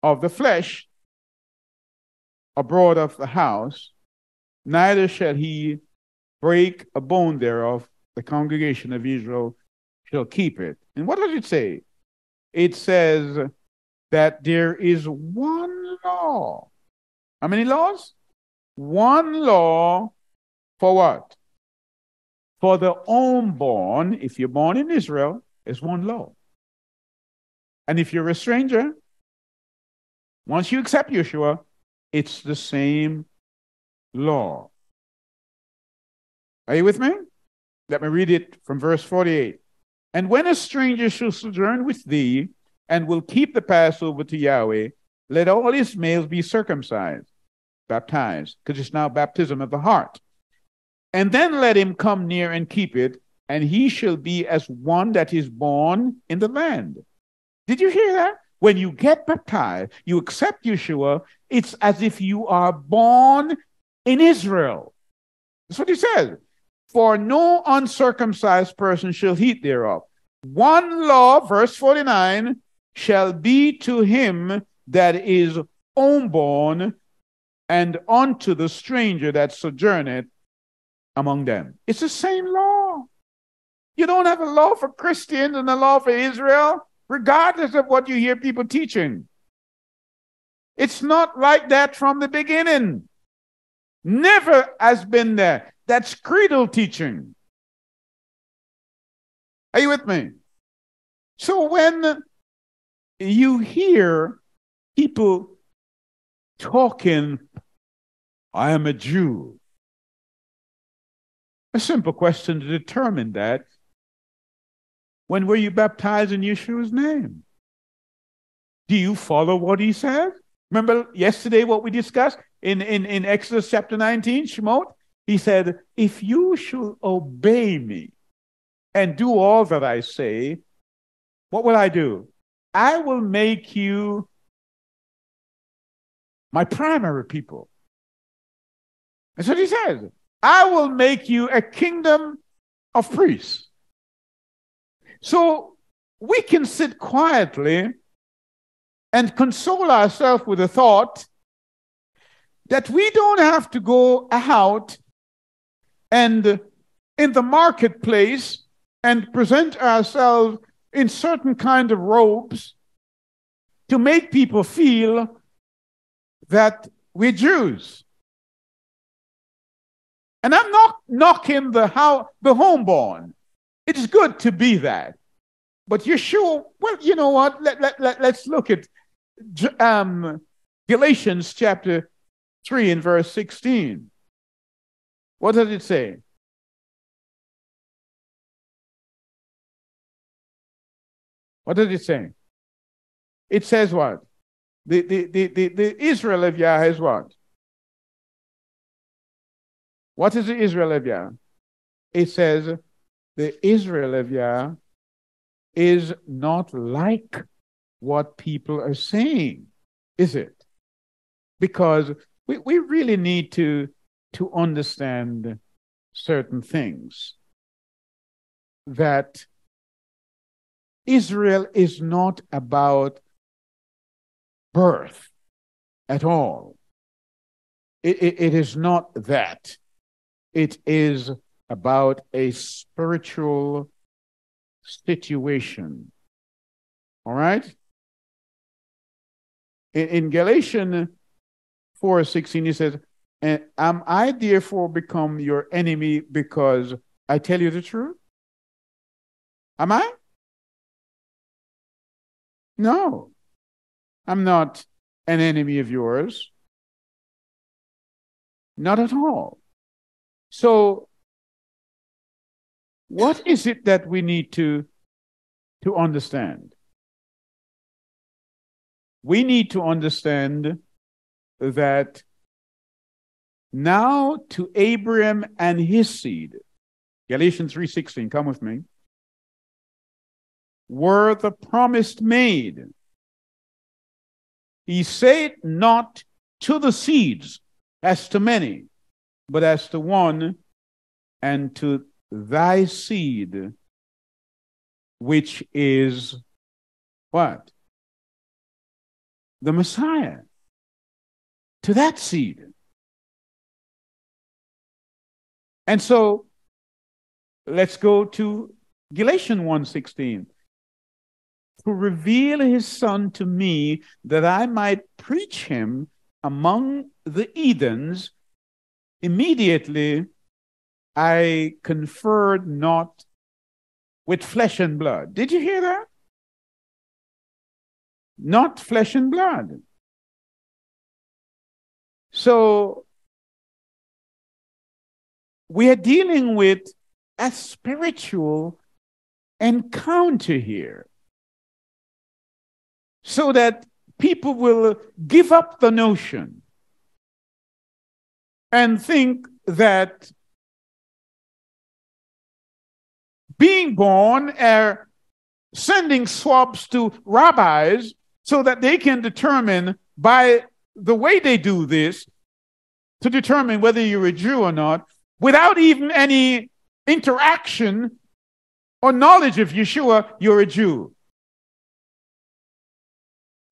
of the flesh abroad of the house, neither shall he break a bone thereof. The congregation of Israel shall keep it. And what does it say? It says that there is one law. How many laws? One law for what? For the homeborn. If you're born in Israel, there's one law. And if you're a stranger, once you accept Yeshua, it's the same law. Are you with me? Let me read it from verse 48. And when a stranger shall sojourn with thee, and will keep the Passover to Yahweh, let all his males be circumcised, baptized, because it's now baptism of the heart. And then let him come near and keep it, and he shall be as one that is born in the land. Did you hear that? When you get baptized, you accept Yeshua, it's as if you are born in Israel. That's what he says. For no uncircumcised person shall eat thereof. One law, verse 49, shall be to him that is homeborn, and unto the stranger that sojourneth among them. It's the same law. You don't have a law for Christians and a law for Israel, regardless of what you hear people teaching. It's not like that from the beginning. Never has been there. That's creedal teaching. Are you with me? So when you hear people talking, I am a Jew, a simple question to determine that: when were you baptized in Yeshua's name? Do you follow what he said? Remember yesterday what we discussed in Exodus chapter 19, Shemot? He said, if you shall obey me and do all that I say, what will I do? I will make you my primary people. That's what he says. I will make you a kingdom of priests. So we can sit quietly and console ourselves with the thought that we don't have to go out and in the marketplace and present ourselves in certain kind of robes to make people feel that we're Jews. And I'm not knocking the homeborn. It is good to be that. But you're sure, well, you know what? Let's look at Galatians chapter 3 and verse 16. What does it say? What does it say? It says what? The Israel of Yah is what? What is the Israel of Yah? It says the Israel of Yah is not like what people are saying, is it? Because we really need to understand certain things. That Israel is not about birth at all. It is not that. It is about a spiritual situation. All right? In Galatians 4:16, he says, am I therefore become your enemy because I tell you the truth? Am I? No. I'm not an enemy of yours. Not at all. So, what is it that we need to understand? We need to understand that now to Abraham and his seed, Galatians 3:16, come with me, were the promise made. He said not to the seeds as to many, but as to one, and to thy seed, which is what? The Messiah. To that seed. And so let's go to Galatians 1:16. To reveal his son to me that I might preach him among the heathens, immediately I conferred not with flesh and blood. Did you hear that? Not flesh and blood. So we are dealing with a spiritual encounter here. So that people will give up the notion and think that being born are sending swabs to rabbis so that they can determine by the way they do this to determine whether you're a Jew or not, without even any interaction or knowledge of Yeshua, you're a Jew.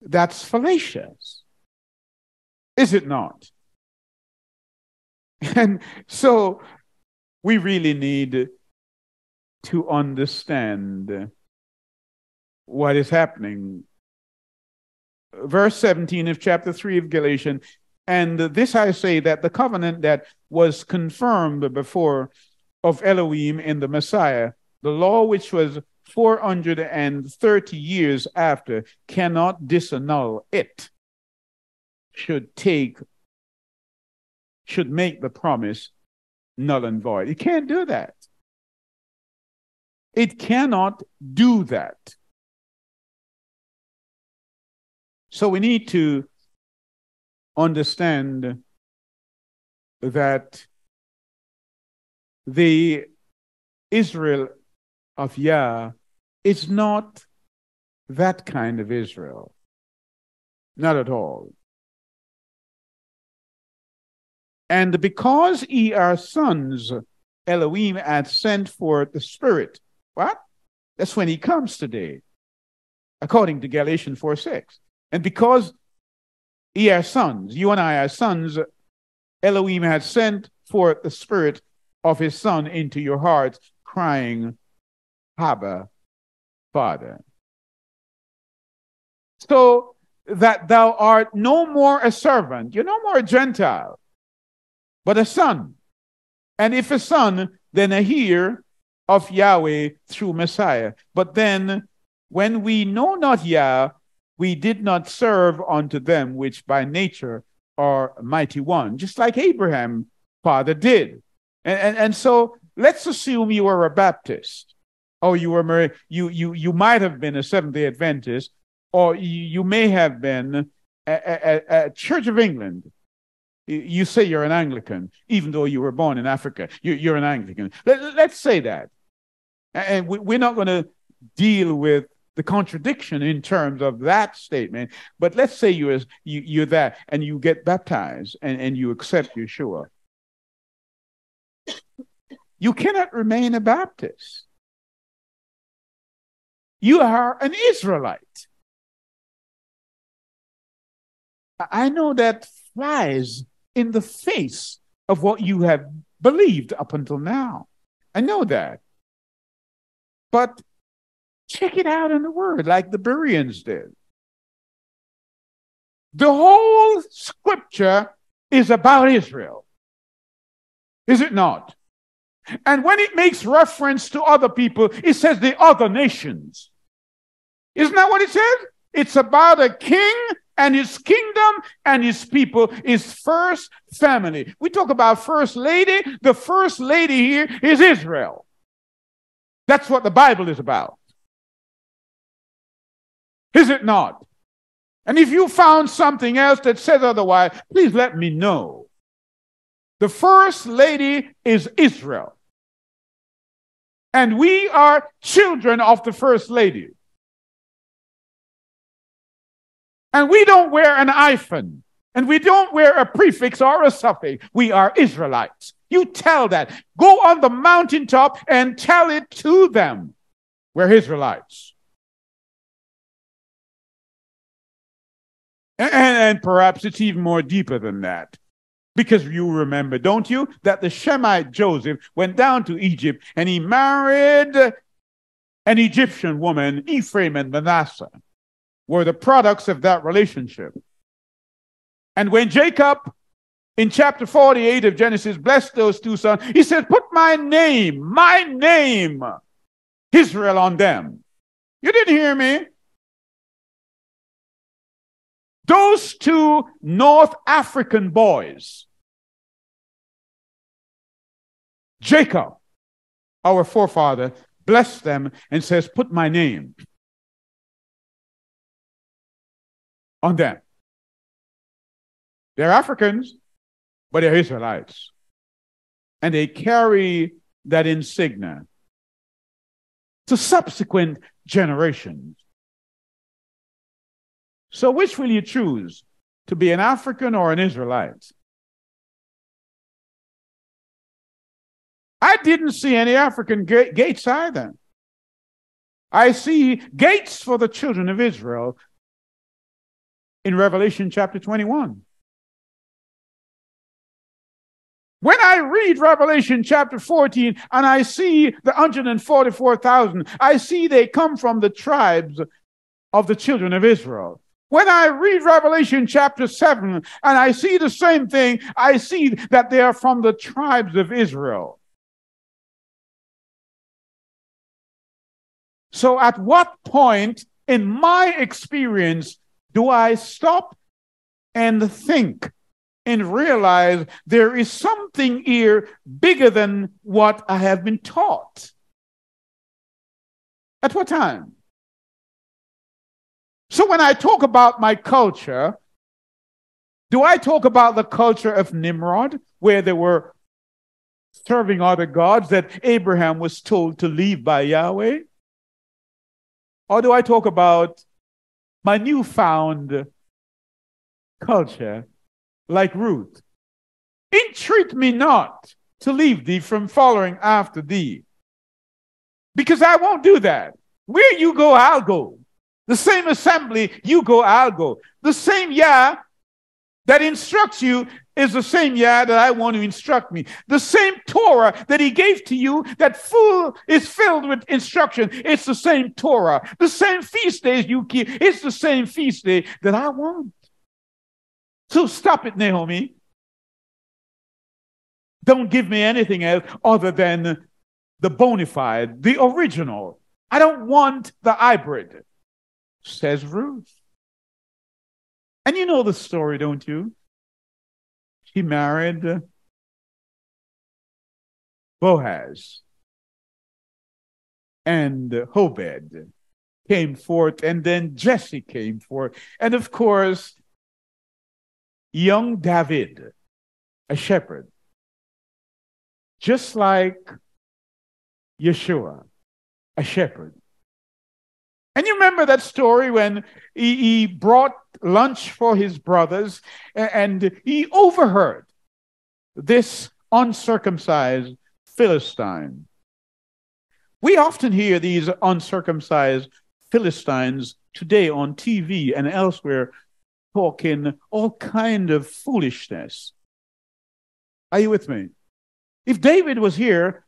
That's fallacious, is it not? And so we really need to understand what is happening. Verse 17 of chapter 3 of Galatians, and this I say, that the covenant that was confirmed before of Elohim in the Messiah, the law which was 430 years after, cannot disannul it, should make the promise null and void. It can't do that. It cannot do that. So we need to understand that the Israel of Yah is not that kind of Israel. Not at all. And because ye are sons, Elohim hath sent forth the Spirit. What? That's when he comes today, according to Galatians 4:6. And because ye are sons, you and I are sons, Elohim hath sent forth the Spirit of his Son into your hearts, crying, Abba, Father. So that thou art no more a servant, you're no more a Gentile, but a son. And if a son, then a heir of Yahweh through Messiah. But then, when we know not Yah, we did not serve unto them which by nature are mighty one, just like Abraham, father, did. And so let's assume you were a Baptist, or you might have been a Seventh-day Adventist, or you may have been a Church of England. You say you're an Anglican, even though you were born in Africa. You're an Anglican. Let's say that. And we're not going to deal with the contradiction in terms of that statement, but let's say you're that, and you get baptized, and you accept Yeshua. You cannot remain a Baptist. You are an Israelite. I know that flies in the face of what you have believed up until now. I know that. But check it out in the Word, like the Bereans did. The whole Scripture is about Israel. Is it not? And when it makes reference to other people, it says the other nations. Isn't that what it says? It's about a king and his kingdom and his people, his first family. We talk about first lady. The first lady here is Israel. That's what the Bible is about. Is it not? And if you found something else that says otherwise, please let me know. The first lady is Israel. And we are children of the first lady. And we don't wear an hyphen. And we don't wear a prefix or a suffix. We are Israelites. You tell that. Go on the mountaintop and tell it to them. We're Israelites. And perhaps it's even more deeper than that. Because you remember, don't you, that the Shemite Joseph went down to Egypt and he married an Egyptian woman. Ephraim and Manasseh were the products of that relationship. And when Jacob, in chapter 48 of Genesis, blessed those two sons, he said, put my name, Israel, on them. You didn't hear me? Those two North African boys, Jacob, our forefather, blessed them and says, put my name on them. They're Africans, but they're Israelites. And they carry that insignia to subsequent generations. So which will you choose? To be an African or an Israelite? I didn't see any African gates either. I see gates for the children of Israel in Revelation chapter 21. When I read Revelation chapter 14 and I see the 144,000, I see they come from the tribes of the children of Israel. When I read Revelation chapter 7 and I see the same thing, I see that they are from the tribes of Israel. So at what point in my experience do I stop and think and realize there is something here bigger than what I have been taught? At what time? So when I talk about my culture, do I talk about the culture of Nimrod, where they were serving other gods that Abraham was told to leave by Yahweh? Or do I talk about my newfound culture like Ruth? Entreat me not to leave thee from following after thee, because I won't do that. Where you go, I'll go. The same assembly you go, I'll go. The same Yah that instructs you is the same Yah that I want to instruct me. The same Torah that he gave to you that is filled with instruction, it's the same Torah. The same feast days you keep, it's the same feast day that I want. So stop it, Naomi. Don't give me anything else other than the bona fide, the original. I don't want the hybrid, says Ruth. And you know the story, don't you? She married Boaz, and Obed came forth, and then Jesse came forth. And of course, young David, a shepherd, just like Yeshua, a shepherd. And you remember that story when he brought lunch for his brothers, and he overheard this uncircumcised Philistine. We often hear these uncircumcised Philistines today on TV and elsewhere talking all kind of foolishness. Are you with me? If David was here,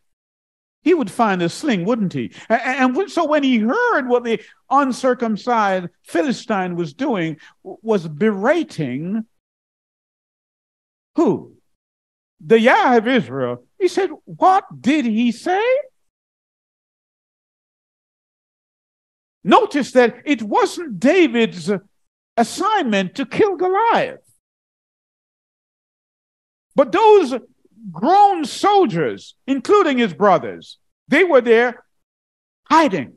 he would find a sling, wouldn't he? And so when he heard what the uncircumcised Philistine was doing, was berating who? The Yah of Israel. He said, what did he say? Notice that it wasn't David's assignment to kill Goliath. But those grown soldiers, including his brothers, they were there hiding,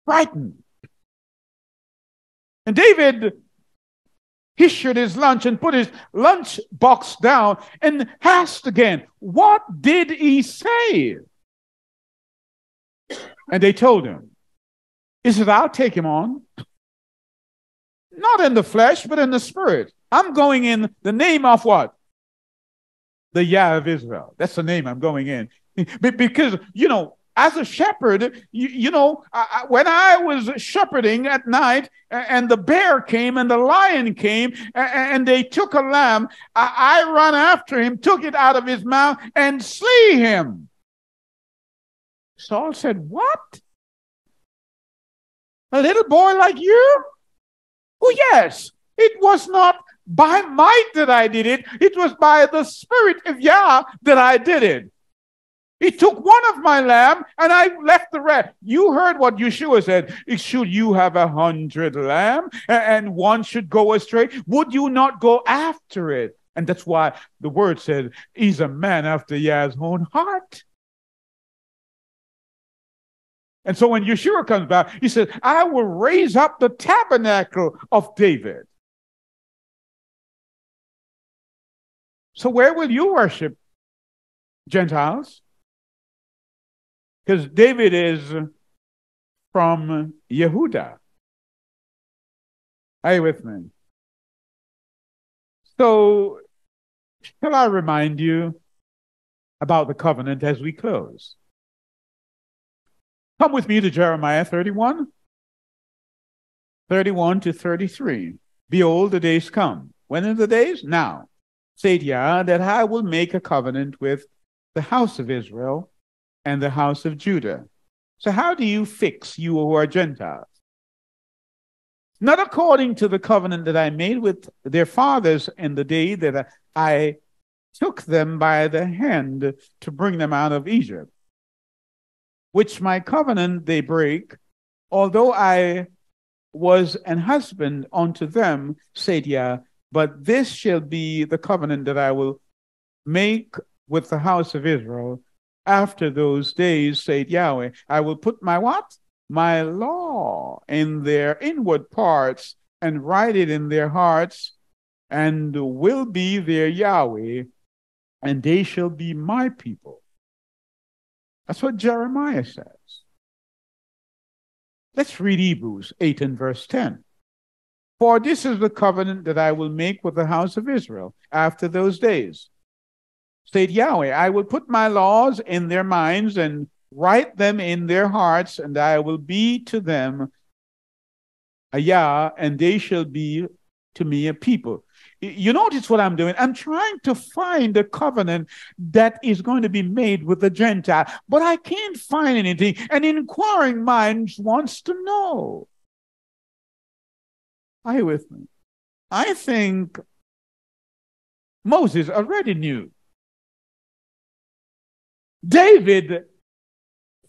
frightened. And David issued his lunch and put his lunch box down and asked again, what did he say? And they told him, he said, I'll take him on. Not in the flesh, but in the spirit. I'm going in the name of what? The Yah of Israel. That's the name I'm going in. Because, as a shepherd, when I was shepherding at night and the bear came and the lion came and they took a lamb, I ran after him, took it out of his mouth and slew him. Saul said, what? A little boy like you? Oh, yes. It was not by might that I did it. It was by the Spirit of Yah that I did it. He took one of my lamb and I left the rest. You heard what Yeshua said. Should you have 100 lambs and one should go astray? Would you not go after it? And that's why the word said, he's a man after Yah's own heart. And so when Yeshua comes back, he says, I will raise up the tabernacle of David. So where will you worship, Gentiles? Because David is from Yehuda. Are you with me? So, shall I remind you about the covenant as we close? Come with me to Jeremiah 31 to 33. Behold, the days come. When are the days? Now. Said Yah, that I will make a covenant with the house of Israel and the house of Judah. So how do you fix, you who are Gentiles? Not according to the covenant that I made with their fathers in the day that I took them by the hand to bring them out of Egypt, which my covenant they break, although I was an husband unto them, said Yah, but this shall be the covenant that I will make with the house of Israel after those days, said Yahweh. I will put my what? My law in their inward parts and write it in their hearts, and will be their Yahweh, and they shall be my people. That's what Jeremiah says. Let's read Hebrews 8 and verse 10. For this is the covenant that I will make with the house of Israel after those days. State Yahweh, I will put my laws in their minds and write them in their hearts, and I will be to them a Yah, and they shall be to me a people. You notice what I'm doing? I'm trying to find a covenant that is going to be made with the Gentile, but I can't find anything. An inquiring mind wants to know. Are you with me? I think Moses already knew. David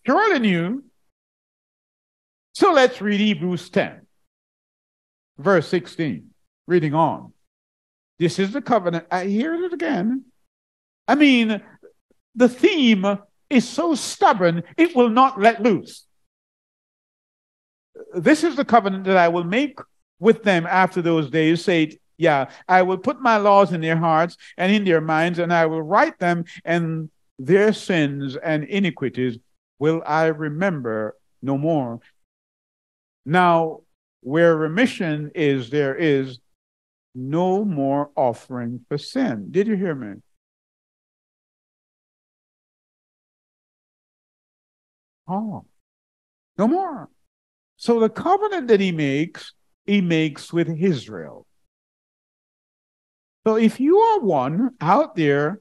surely knew. So let's read Hebrews 10, verse 16. Reading on. This is the covenant. I hear it again. I mean, the theme is so stubborn, it will not let loose. This is the covenant that I will make with them after those days, say, yeah, I will put my laws in their hearts and in their minds, and I will write them, and their sins and iniquities will I remember no more. Now, where remission is, there is no more offering for sin. Did you hear me? Oh, no more. So the covenant that he makes with Israel. So if you are one out there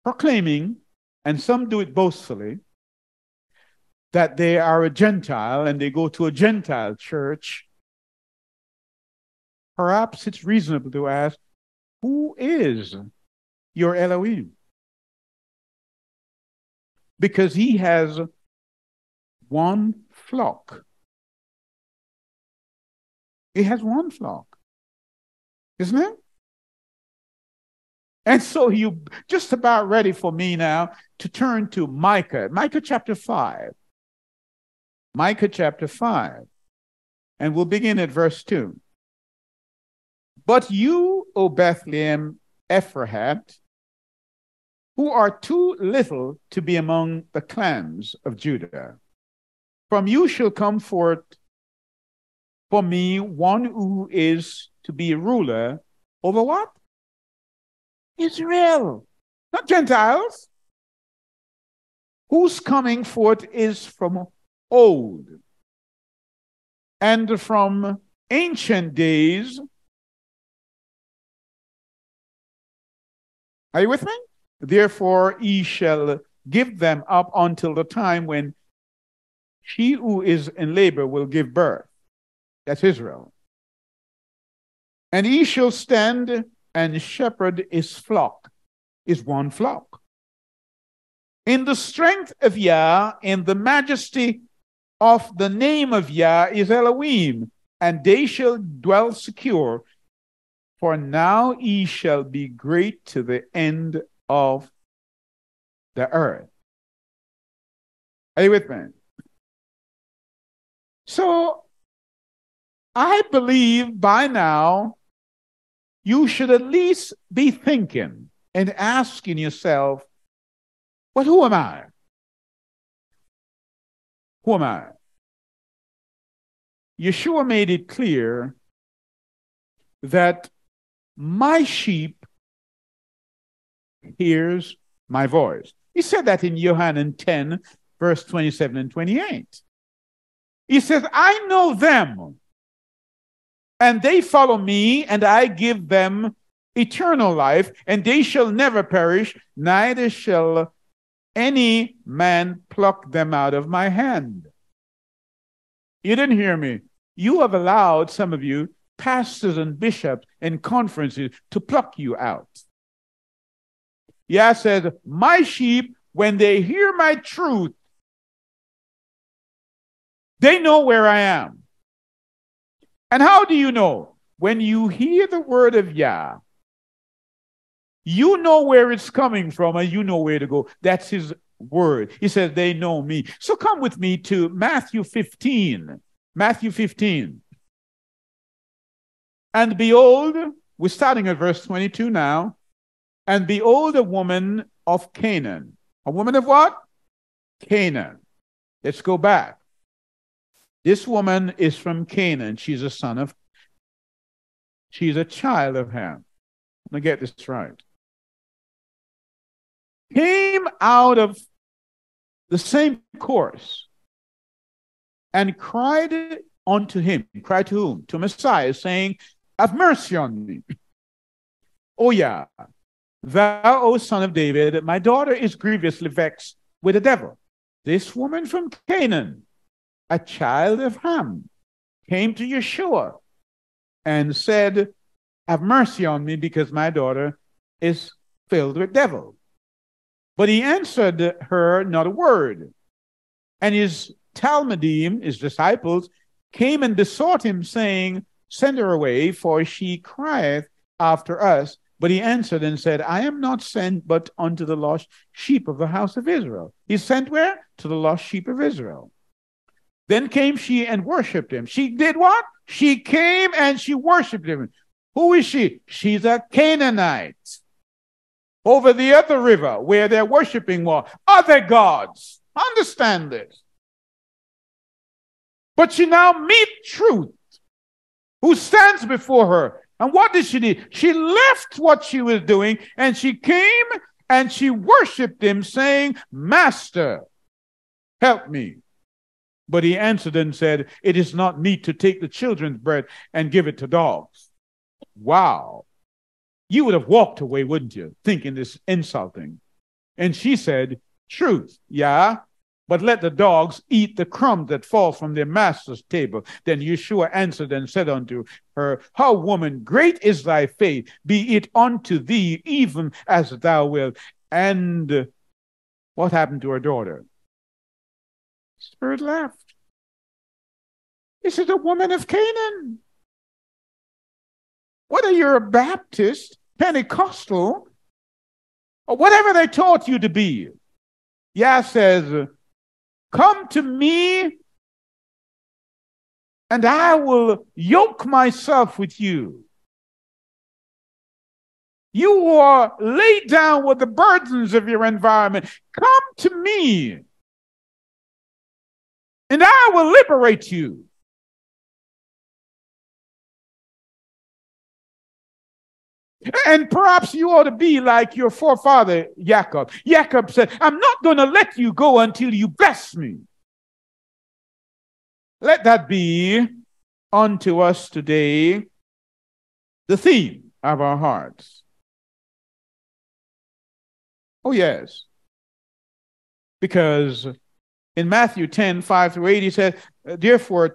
proclaiming, and some do it boastfully, that they are a Gentile and they go to a Gentile church, perhaps it's reasonable to ask, who is your Elohim? Because he has one flock. He has one flock, isn't it? And so you just about ready for me now to turn to Micah chapter 5. Micah chapter 5. And we'll begin at verse 2. But you, O Bethlehem Ephrahat, who are too little to be among the clans of Judah, from you shall come forth for me one who is to be a ruler over what? Israel, not Gentiles. Whose coming forth is from old and from ancient days. Are you with me? Therefore, he shall give them up until the time when she who is in labor will give birth. That's Israel. And he shall stand and shepherd his flock, is one flock. In the strength of Yah, in the majesty of the name of Yah is Elohim, and they shall dwell secure, for now he shall be great to the end of the earth. Are you with me? So, I believe by now you should at least be thinking and asking yourself, but who am I? Who am I? Yeshua made it clear that my sheep hears my voice. He said that in John 10, verse 27 and 28. He says, I know them, and they follow me, and I give them eternal life, and they shall never perish, neither shall any man pluck them out of my hand. You didn't hear me. You have allowed, some of you, pastors and bishops and conferences to pluck you out. Yah says, my sheep, when they hear my truth, they know where I am. And how do you know? When you hear the word of Yah, you know where it's coming from and you know where to go. That's his word. He says, they know me. So come with me to Matthew 15. Matthew 15. And behold, we're starting at verse 22 now. And behold, a woman of Canaan. A woman of what? Canaan. Let's go back. This woman is from Canaan. She's a child of Ham. Let me get this right. Came out of the same course and cried unto him. Cried to whom? To Messiah, saying, have mercy on me. Oh yeah, thou, O son of David, my daughter is grievously vexed with the devil. This woman from Canaan, a child of Ham, came to Yeshua and said, have mercy on me because my daughter is filled with devil. But he answered her not a word. And his Talmudim, his disciples, came and besought him, saying, send her away, for she crieth after us. But he answered and said, I am not sent but unto the lost sheep of the house of Israel. He's sent where? To the lost sheep of Israel. Then came she and worshipped him. She did what? She came and she worshipped him. Who is she? She's a Canaanite. Over the other river where they're worshiping other gods. Understand this. But she now meets Truth, who stands before her. And what did she do? She left what she was doing and she came and she worshiped him, saying, Master, help me. But he answered and said, it is not meet to take the children's bread and give it to dogs. Wow. You would have walked away, wouldn't you, thinking this insulting? And she said, truth, yeah, but let the dogs eat the crumbs that fall from their master's table. Then Yeshua answered and said unto her, how, woman, great is thy faith, be it unto thee even as thou wilt. And what happened to her daughter? Spirit left. This is a woman of Canaan. Whether you're a Baptist, Pentecostal, or whatever they taught you to be, Yah says, come to me and I will yoke myself with you. You who are laid down with the burdens of your environment, come to me and I will liberate you. And perhaps you ought to be like your forefather, Jacob. Jacob said, I'm not going to let you go until you bless me. Let that be unto us today the theme of our hearts. Oh, yes. Because in Matthew 10, 5-8, he said, therefore,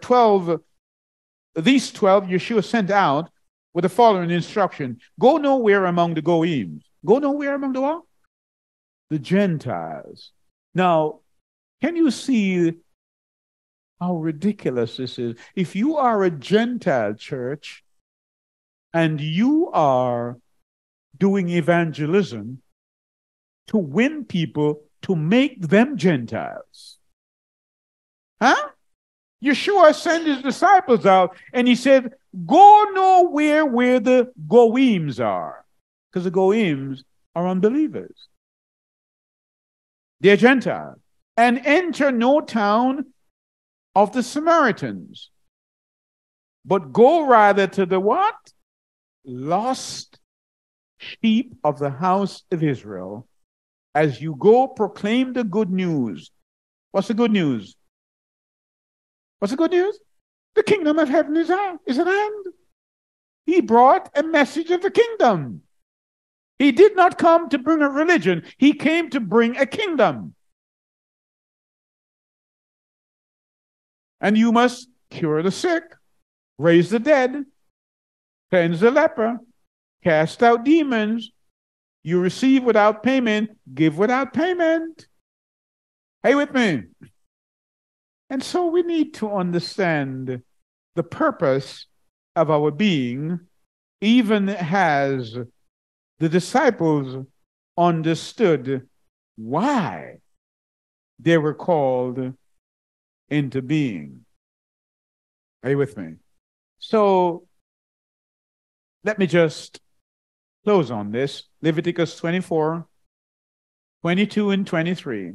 these 12 Yeshua sent out with the following instruction. Go nowhere among the goyim. Go nowhere among the what? The Gentiles. Now, can you see how ridiculous this is? If you are a Gentile church and you are doing evangelism to win people to make them Gentiles. Huh? Yeshua sent his disciples out and he said, go nowhere where the goyims are. Because the goyims are unbelievers. They're Gentiles. And enter no town of the Samaritans. But go rather to the what? Lost sheep of the house of Israel. As you go, proclaim the good news. What's the good news? What's the good news? The kingdom of heaven is at hand. He brought a message of the kingdom. He did not come to bring a religion. He came to bring a kingdom. And you must cure the sick, raise the dead, cleanse the leper, cast out demons. You receive without payment, give without payment. Are you with me? And so we need to understand the purpose of our being, even as the disciples understood why they were called into being. Are you with me? So let me just close on this. Leviticus 24, 22 and 23.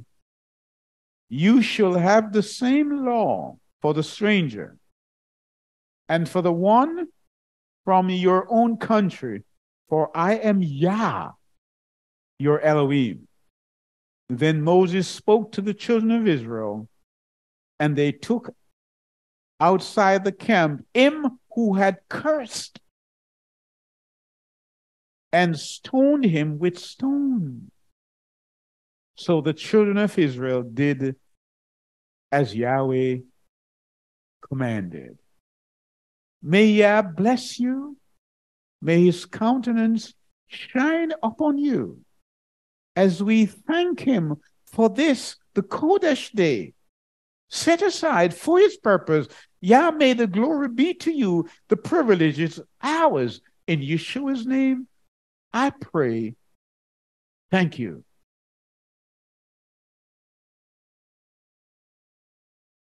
You shall have the same law for the stranger, and for the one from your own country, for I am Yah, your Elohim. Then Moses spoke to the children of Israel, and they took outside the camp him who had cursed, and stoned him with stones. So the children of Israel did as Yahweh commanded. May Yah bless you. May his countenance shine upon you, as we thank him for this, the Kodesh day, set aside for his purpose. Yah, may the glory be to you. The privilege is ours. In Yeshua's name, I pray. Thank you.